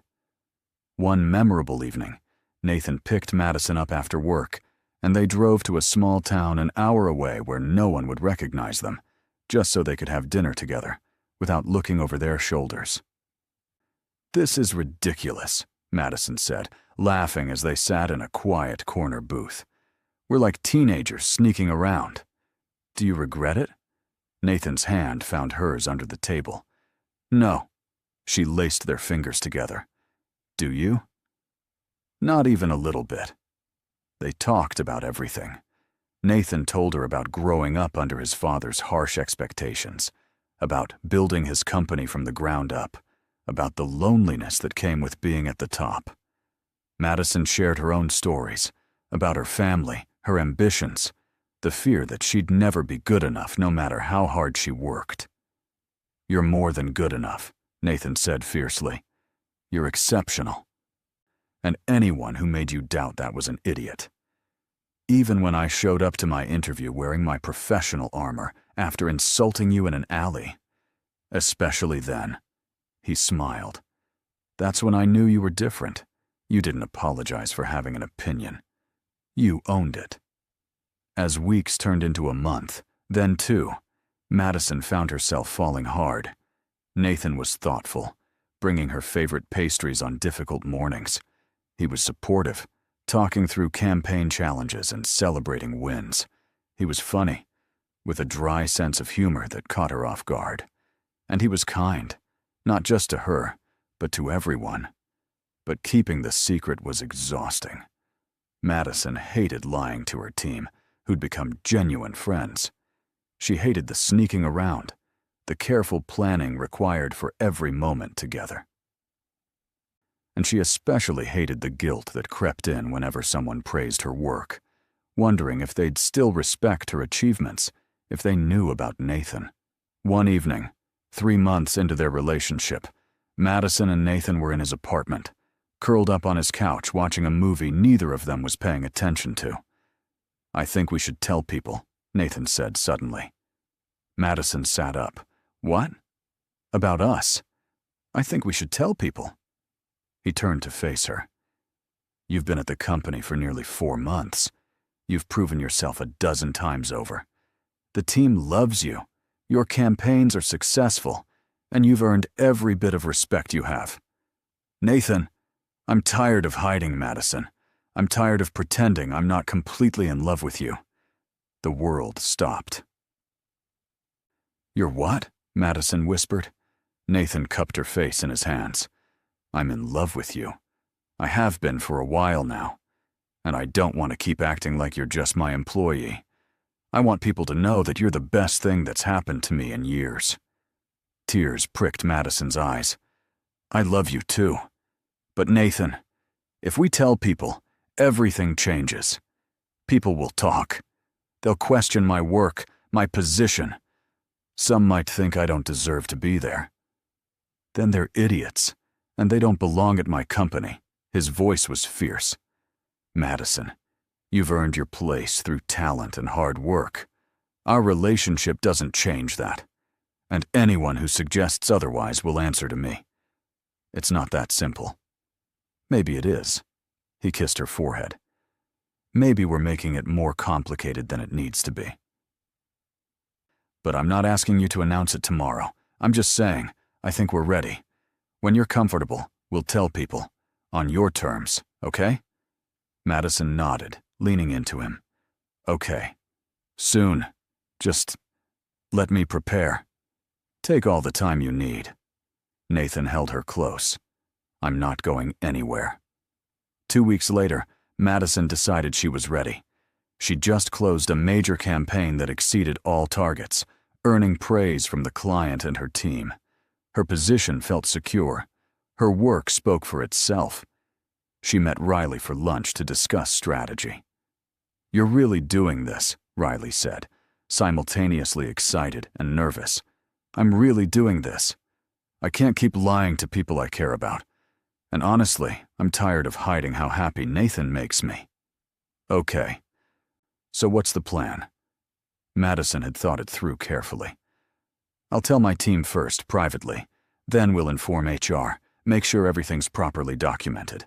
Speaker 1: One memorable evening, Nathan picked Madison up after work, and they drove to a small town an hour away where no one would recognize them, just so they could have dinner together, without looking over their shoulders. "This is ridiculous," Madison said, laughing as they sat in a quiet corner booth. "We're like teenagers sneaking around. Do you regret it?" Nathan's hand found hers under the table. "No." She laced their fingers together. "Do you?" "Not even a little bit." They talked about everything. Nathan told her about growing up under his father's harsh expectations, about building his company from the ground up, about the loneliness that came with being at the top. Madison shared her own stories, about her family, her ambitions, the fear that she'd never be good enough no matter how hard she worked. "You're more than good enough," Nathan said fiercely. "You're exceptional. And anyone who made you doubt that was an idiot. Even when I showed up to my interview wearing my professional armor after insulting you in an alley. Especially then." He smiled. "That's when I knew you were different. You didn't apologize for having an opinion. You owned it." As weeks turned into a month, then 2, Madison found herself falling hard. Nathan was thoughtful, bringing her favorite pastries on difficult mornings. He was supportive, talking through campaign challenges and celebrating wins. He was funny, with a dry sense of humor that caught her off guard. And he was kind, not just to her, but to everyone. But keeping the secret was exhausting. Madison hated lying to her team, who'd become genuine friends. She hated the sneaking around, the careful planning required for every moment together. And she especially hated the guilt that crept in whenever someone praised her work, wondering if they'd still respect her achievements if they knew about Nathan. One evening, 3 months into their relationship, Madison and Nathan were in his apartment, curled up on his couch watching a movie neither of them was paying attention to. "I think we should tell people," Nathan said suddenly. Madison sat up. "What?" "About us. I think we should tell people." He turned to face her. "You've been at the company for nearly 4 months. You've proven yourself a dozen times over. The team loves you. Your campaigns are successful, and you've earned every bit of respect you have. Nathan, I'm tired of hiding, Madison. I'm tired of pretending I'm not completely in love with you." The world stopped. "You're what?" Madison whispered. Nathan cupped her face in his hands. "I'm in love with you. I have been for a while now. And I don't want to keep acting like you're just my employee. I want people to know that you're the best thing that's happened to me in years." Tears pricked Madison's eyes. I love you too. But Nathan, if we tell people, everything changes. People will talk. They'll question my work, my position. Some might think I don't deserve to be there. Then they're idiots, and they don't belong at my company. His voice was fierce. Madison, you've earned your place through talent and hard work. Our relationship doesn't change that. And anyone who suggests otherwise will answer to me. It's not that simple. Maybe it is. He kissed her forehead. Maybe we're making it more complicated than it needs to be. But I'm not asking you to announce it tomorrow. I'm just saying, I think we're ready. When you're comfortable, we'll tell people. On your terms, okay? Madison nodded, leaning into him. Okay. Soon. Just let me prepare. Take all the time you need. Nathan held her close. I'm not going anywhere. 2 weeks later, Madison decided she was ready. She'd just closed a major campaign that exceeded all targets, earning praise from the client and her team. Her position felt secure. Her work spoke for itself. She met Riley for lunch to discuss strategy. You're really doing this, Riley said, simultaneously excited and nervous. I'm really doing this. I can't keep lying to people I care about. And honestly, I'm tired of hiding how happy Nathan makes me. Okay. So what's the plan? Madison had thought it through carefully. I'll tell my team first, privately. Then we'll inform HR, make sure everything's properly documented.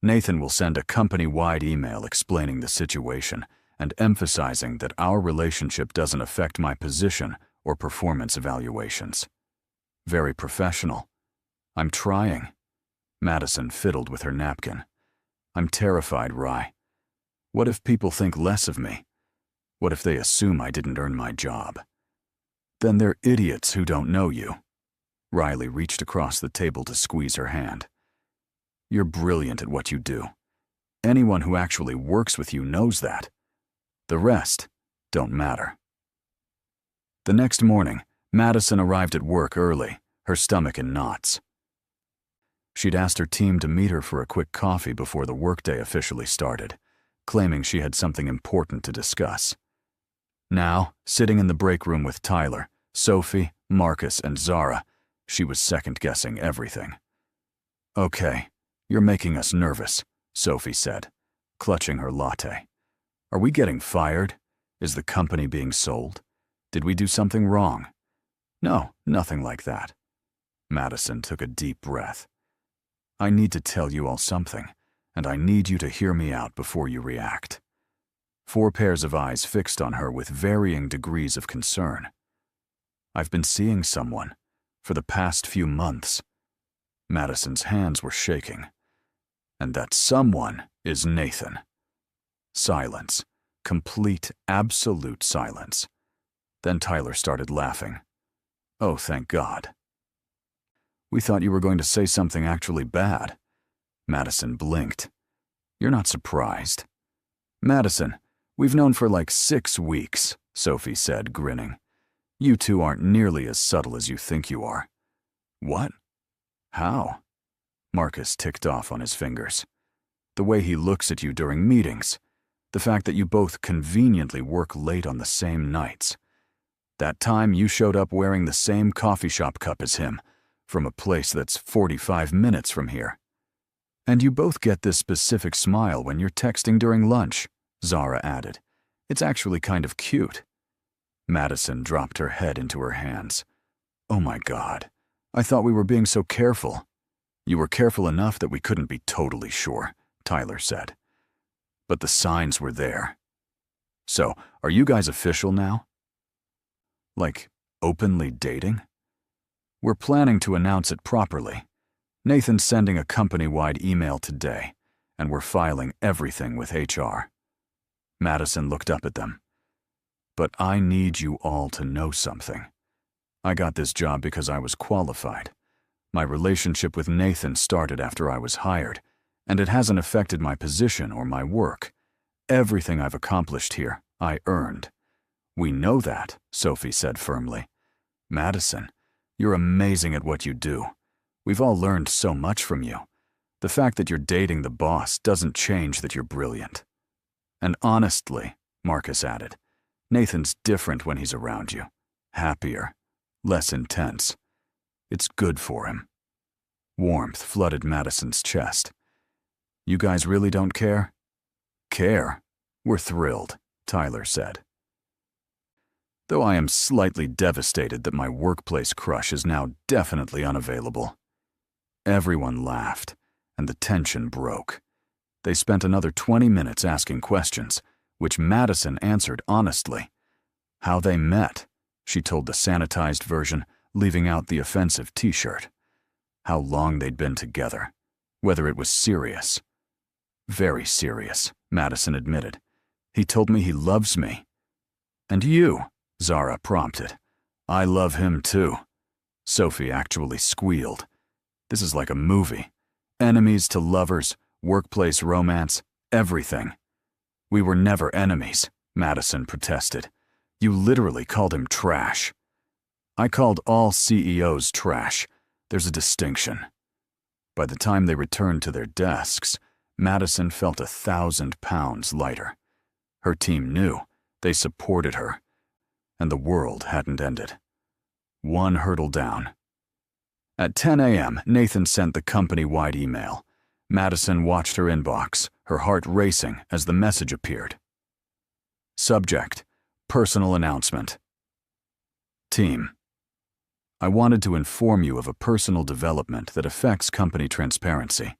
Speaker 1: Nathan will send a company-wide email explaining the situation and emphasizing that our relationship doesn't affect my position or performance evaluations. Very professional. I'm trying. Madison fiddled with her napkin. I'm terrified, Rye. What if people think less of me? What if they assume I didn't earn my job? Then they're idiots who don't know you. Riley reached across the table to squeeze her hand. You're brilliant at what you do. Anyone who actually works with you knows that. The rest don't matter. The next morning, Madison arrived at work early, her stomach in knots. She'd asked her team to meet her for a quick coffee before the workday officially started, claiming she had something important to discuss. Now, sitting in the break room with Tyler, Sophie, Marcus, and Zara, she was second-guessing everything. Okay, you're making us nervous, Sophie said, clutching her latte. Are we getting fired? Is the company being sold? Did we do something wrong? No, nothing like that. Madison took a deep breath. I need to tell you all something, and I need you to hear me out before you react. 4 pairs of eyes fixed on her with varying degrees of concern. I've been seeing someone for the past few months. Madison's hands were shaking. And that someone is Nathan. Silence. Complete, absolute silence. Then Tyler started laughing. Oh, thank God. We thought you were going to say something actually bad. Madison blinked. You're not surprised. Madison, we've known for like 6 weeks, Sophie said, grinning. You two aren't nearly as subtle as you think you are. What? How? Marcus ticked off on his fingers. The way he looks at you during meetings. The fact that you both conveniently work late on the same nights. That time you showed up wearing the same coffee shop cup as him, from a place that's 45 minutes from here. And you both get this specific smile when you're texting during lunch, Zara added. It's actually kind of cute. Madison dropped her head into her hands. Oh my God, I thought we were being so careful. You were careful enough that we couldn't be totally sure, Tyler said. But the signs were there. So, are you guys official now? Like, openly dating? We're planning to announce it properly. Nathan's sending a company-wide email today, and we're filing everything with HR. Madison looked up at them. But I need you all to know something. I got this job because I was qualified. My relationship with Nathan started after I was hired, and it hasn't affected my position or my work. Everything I've accomplished here, I earned. We know that, Sophie said firmly. Madison, You're amazing at what you do. We've all learned so much from you. The fact that you're dating the boss doesn't change that you're brilliant. And honestly, Marcus added, Nathan's different when he's around you. Happier, less intense. It's good for him. Warmth flooded Madison's chest. You guys really don't care? Care? We're thrilled, Tyler said. Though I am slightly devastated that my workplace crush is now definitely unavailable. Everyone laughed, and the tension broke. They spent another 20 minutes asking questions, which Madison answered honestly. How they met, she told the sanitized version, leaving out the offensive t-shirt. How long they'd been together, whether it was serious. Very serious, Madison admitted. He told me he loves me. And you, Zara prompted. I love him too. Sophie actually squealed. This is like a movie. Enemies to lovers, workplace romance, everything. We were never enemies, Madison protested. You literally called him trash. I called all CEOs trash. There's a distinction. By the time they returned to their desks, Madison felt 1,000 pounds lighter. Her team knew. They supported her. And the world hadn't ended. One hurdle down. At 10 a.m., Nathan sent the company-wide email. Madison watched her inbox, her heart racing as the message appeared. Subject: Personal announcement. Team. I wanted to inform you of a personal development that affects company transparency.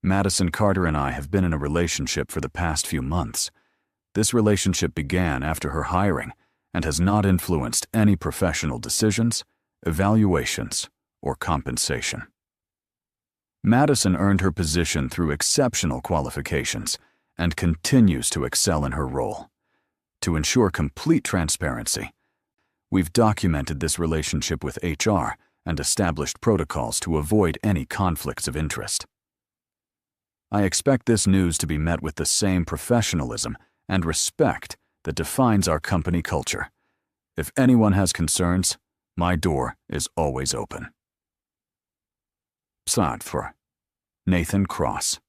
Speaker 1: Madison Carter and I have been in a relationship for the past few months. This relationship began after her hiring and has not influenced any professional decisions, evaluations, or compensation. Madison earned her position through exceptional qualifications and continues to excel in her role. To ensure complete transparency, we've documented this relationship with HR and established protocols to avoid any conflicts of interest. I expect this news to be met with the same professionalism and respect that defines our company culture. If anyone has concerns, my door is always open. For Nathan Cross.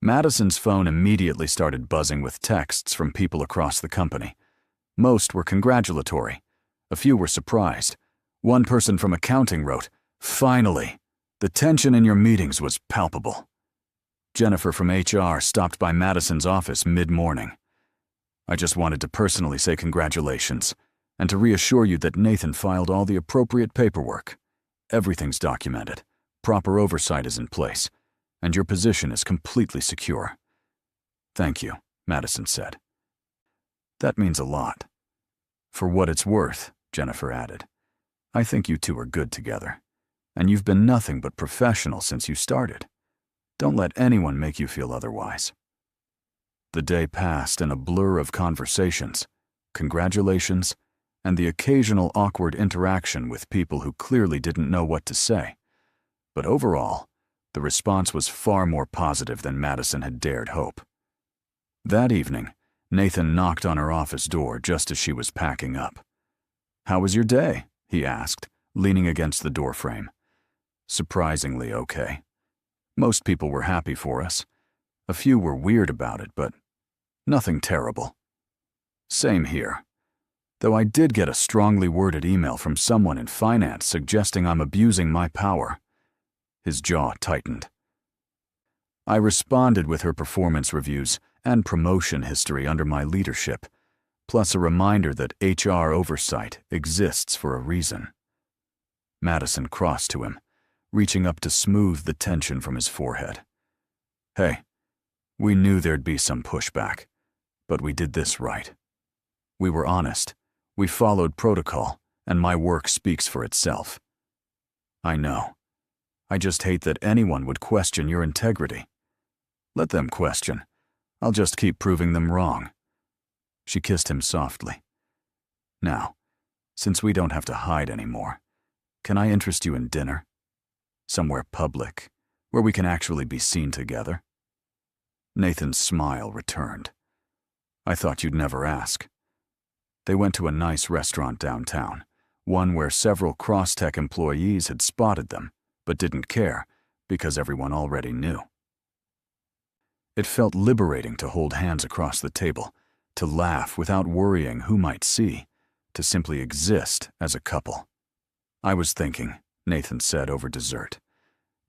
Speaker 1: Madison's phone immediately started buzzing with texts from people across the company. Most were congratulatory. A few were surprised. One person from accounting wrote, "Finally! The tension in your meetings was palpable." Jennifer from HR stopped by Madison's office mid-morning. "I just wanted to personally say congratulations and to reassure you that Nathan filed all the appropriate paperwork. Everything's documented, proper oversight is in place, and your position is completely secure." "Thank you," Madison said. "That means a lot." "For what it's worth," Jennifer added, "I think you two are good together, and you've been nothing but professional since you started. Don't let anyone make you feel otherwise." The day passed in a blur of conversations, congratulations, and the occasional awkward interaction with people who clearly didn't know what to say. But overall, the response was far more positive than Madison had dared hope. That evening, Nathan knocked on her office door just as she was packing up. "How was your day?" he asked, leaning against the doorframe. "Surprisingly okay. Most people were happy for us. A few were weird about it, but nothing terrible." "Same here. Though I did get a strongly worded email from someone in finance suggesting I'm abusing my power." His jaw tightened. I responded with her performance reviews and promotion history under my leadership, plus a reminder that HR oversight exists for a reason. Madison crossed to him, reaching up to smooth the tension from his forehead. "Hey, we knew there'd be some pushback, but we did this right. We were honest. We followed protocol, and my work speaks for itself." "I know. I just hate that anyone would question your integrity." "Let them question. I'll just keep proving them wrong." She kissed him softly. "Now, since we don't have to hide anymore, can I interest you in dinner? Somewhere public, where we can actually be seen together?" Nathan's smile returned. "I thought you'd never ask." They went to a nice restaurant downtown, one where several Crosstech employees had spotted them, but didn't care because everyone already knew. It felt liberating to hold hands across the table, to laugh without worrying who might see, to simply exist as a couple. "I was thinking," Nathan said over dessert,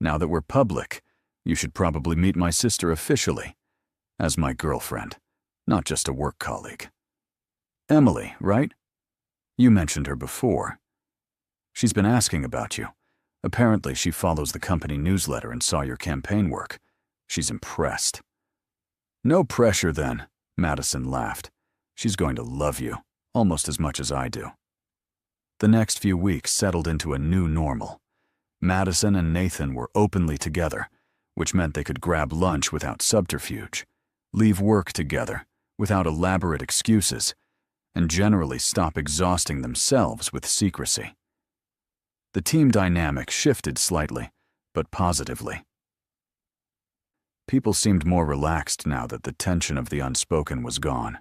Speaker 1: "now that we're public, you should probably meet my sister officially, as my girlfriend, not just a work colleague. Emily, right? You mentioned her before. She's been asking about you. Apparently she follows the company newsletter and saw your campaign work. She's impressed." "No pressure then," Madison laughed. "She's going to love you, almost as much as I do." The next few weeks settled into a new normal. Madison and Nathan were openly together, which meant they could grab lunch without subterfuge, leave work together without elaborate excuses, and generally stop exhausting themselves with secrecy. The team dynamic shifted slightly, but positively. People seemed more relaxed now that the tension of the unspoken was gone,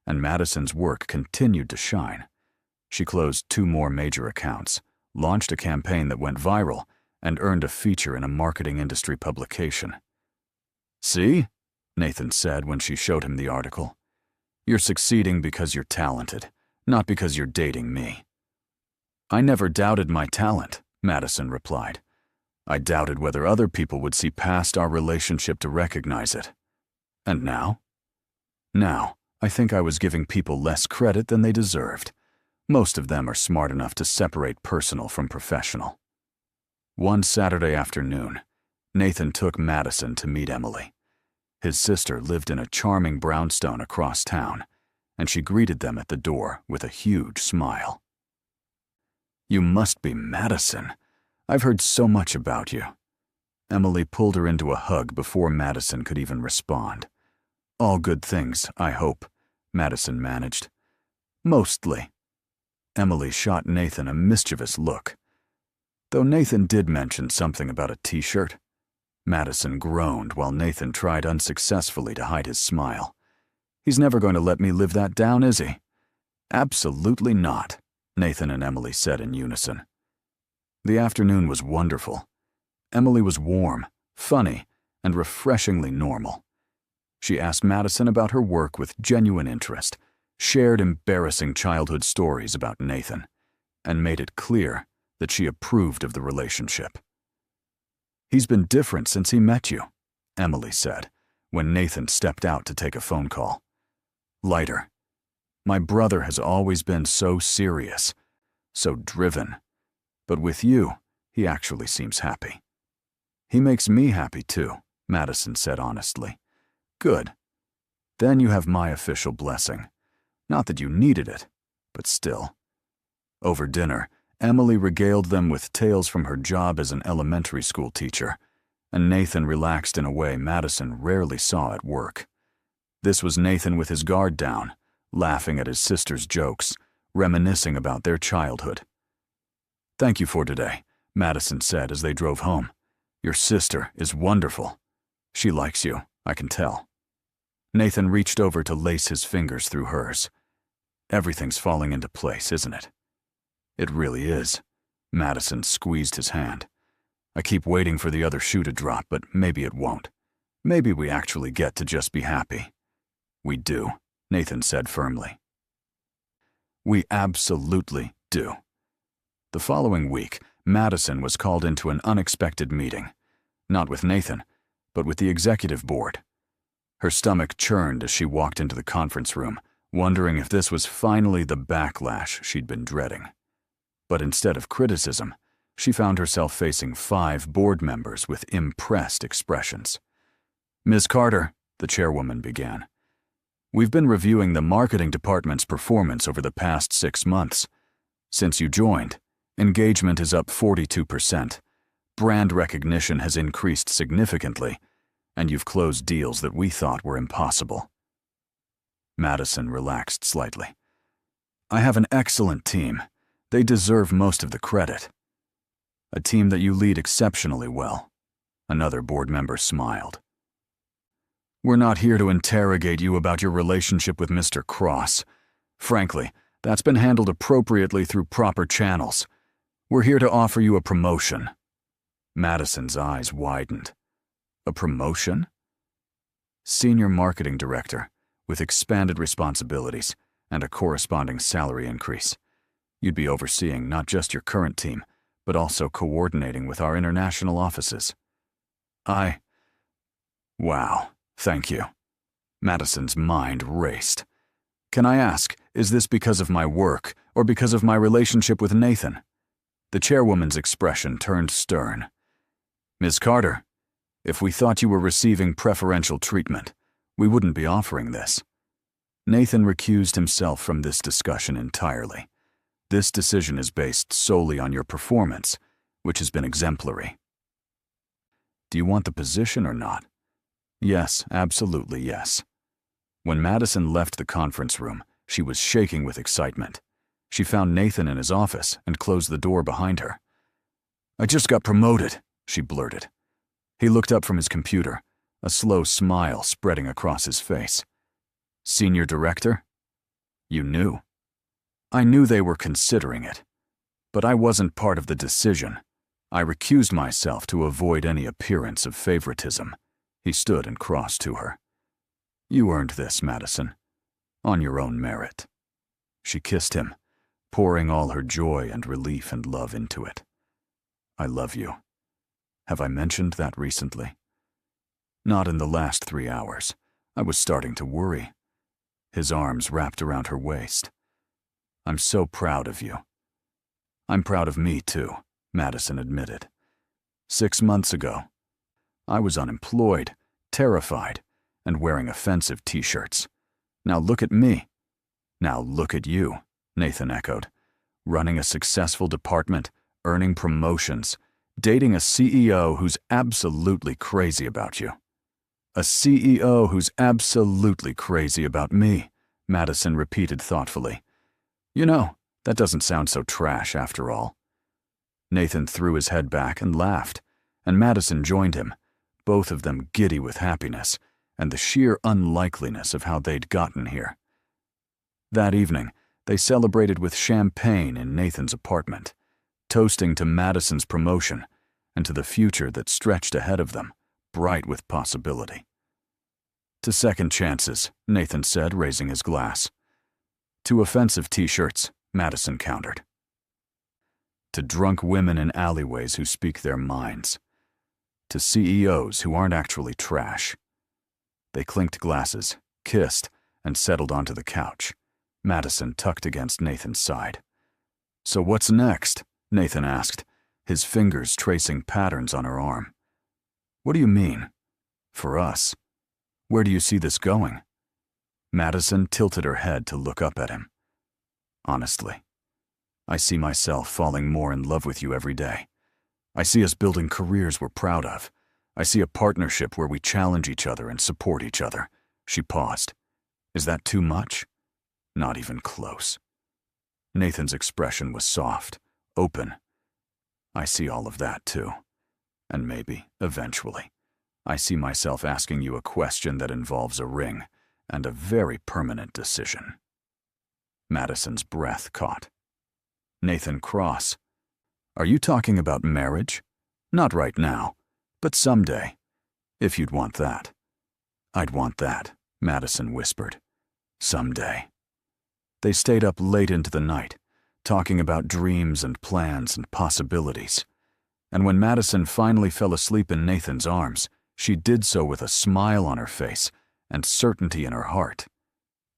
Speaker 1: and Madison's work continued to shine. She closed 2 more major accounts, launched a campaign that went viral, and earned a feature in a marketing industry publication. "See?" Nathan said when she showed him the article. "You're succeeding because you're talented, not because you're dating me." "I never doubted my talent," Madison replied. "I doubted whether other people would see past our relationship to recognize it. And now? Now, I think I was giving people less credit than they deserved. Most of them are smart enough to separate personal from professional." One Saturday afternoon, Nathan took Madison to meet Emily. His sister lived in a charming brownstone across town, and she greeted them at the door with a huge smile. "You must be Madison. I've heard so much about you." Emily pulled her into a hug before Madison could even respond. "All good things, I hope," Madison managed. "Mostly." Emily shot Nathan a mischievous look. Though Nathan did mention something about a t-shirt. Madison groaned while Nathan tried unsuccessfully to hide his smile. "He's never going to let me live that down, is he?" "Absolutely not," Nathan and Emily said in unison. The afternoon was wonderful. Emily was warm, funny, and refreshingly normal. She asked Madison about her work with genuine interest, shared embarrassing childhood stories about Nathan, and made it clear that she approved of the relationship. "He's been different since he met you," Emily said, when Nathan stepped out to take a phone call. "Lighter. My brother has always been so serious, so driven. But with you, he actually seems happy." "He makes me happy too," Madison said honestly. "Good. Then you have my official blessing. Not that you needed it, but still." Over dinner, Emily regaled them with tales from her job as an elementary school teacher, and Nathan relaxed in a way Madison rarely saw at work. This was Nathan with his guard down, laughing at his sister's jokes, reminiscing about their childhood. "Thank you for today," Madison said as they drove home. "Your sister is wonderful. She likes you, I can tell." Nathan reached over to lace his fingers through hers. "Everything's falling into place, isn't it?" "It really is." Madison squeezed his hand. "I keep waiting for the other shoe to drop, but maybe it won't. Maybe we actually get to just be happy." "We do," Nathan said firmly. "We absolutely do." The following week, Madison was called into an unexpected meeting, not with Nathan, but with the executive board. Her stomach churned as she walked into the conference room, wondering if this was finally the backlash she'd been dreading. But instead of criticism, she found herself facing 5 board members with impressed expressions. "Ms. Carter," the chairwoman began, "we've been reviewing the marketing department's performance over the past 6 months. Since you joined, engagement is up 42%, brand recognition has increased significantly, and you've closed deals that we thought were impossible." Madison relaxed slightly. "I have an excellent team. They deserve most of the credit." "A team that you lead exceptionally well." Another board member smiled. "We're not here to interrogate you about your relationship with Mr. Cross. Frankly, That's been handled appropriately through proper channels. We're here to offer you a promotion." Madison's eyes widened. "A promotion?" "Senior Marketing Director, with expanded responsibilities and a corresponding salary increase. You'd be overseeing not just your current team, but also coordinating with our international offices." Wow, thank you." Madison's mind raced. "Can I ask, is this because of my work or because of my relationship with Nathan?" The chairwoman's expression turned stern. "Ms. Carter, if we thought you were receiving preferential treatment, we wouldn't be offering this." Nathan recused himself from this discussion entirely. "This decision is based solely on your performance, which has been exemplary." "Do you want the position or not?" "Yes, absolutely yes." When Madison left the conference room, she was shaking with excitement. She found Nathan in his office and closed the door behind her. "I just got promoted," she blurted. He looked up from his computer, a slow smile spreading across his face. "Senior Director?" "You knew." "I knew they were considering it. But I wasn't part of the decision. I recused myself to avoid any appearance of favoritism." He stood and crossed to her. "You earned this, Madison. On your own merit." She kissed him, pouring all her joy and relief and love into it. "I love you. Have I mentioned that recently?" "Not in the last 3 hours. I was starting to worry." His arms wrapped around her waist. "I'm so proud of you." "I'm proud of me, too," Madison admitted. 6 months ago, I was unemployed, terrified, and wearing offensive t-shirts. Now look at me. Now look at you, Nathan echoed. Running a successful department, earning promotions, dating a CEO who's absolutely crazy about you. "A CEO who's absolutely crazy about me," Madison repeated thoughtfully. "You know, that doesn't sound so trash after all." Nathan threw his head back and laughed, and Madison joined him, both of them giddy with happiness and the sheer unlikeliness of how they'd gotten here. That evening, they celebrated with champagne in Nathan's apartment, toasting to Madison's promotion and to the future that stretched ahead of them, bright with possibility. "To second chances," Nathan said, raising his glass. "To offensive t-shirts," Madison countered. "To drunk women in alleyways who speak their minds. To CEOs who aren't actually trash." They clinked glasses, kissed, and settled onto the couch, Madison tucked against Nathan's side. "So what's next?" Nathan asked, his fingers tracing patterns on her arm. "What do you mean? For us? Where do you see this going?" Madison tilted her head to look up at him. "Honestly, I see myself falling more in love with you every day. I see us building careers we're proud of. I see a partnership where we challenge each other and support each other." She paused. "Is that too much?" "Not even close." Nathan's expression was soft, open. "I see all of that too. And maybe, eventually, I see myself asking you a question that involves a ring and a very permanent decision." Madison's breath caught. "Nathan Cross, are you talking about marriage? Not right now, but someday, if you'd want that." "I'd want that," Madison whispered. "Someday." They stayed up late into the night, talking about dreams and plans and possibilities. And when Madison finally fell asleep in Nathan's arms, she did so with a smile on her face and certainty in her heart.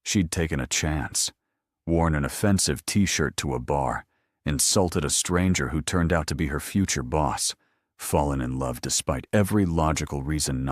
Speaker 1: She'd taken a chance, worn an offensive t-shirt to a bar, insulted a stranger who turned out to be her future boss, fallen in love despite every logical reason not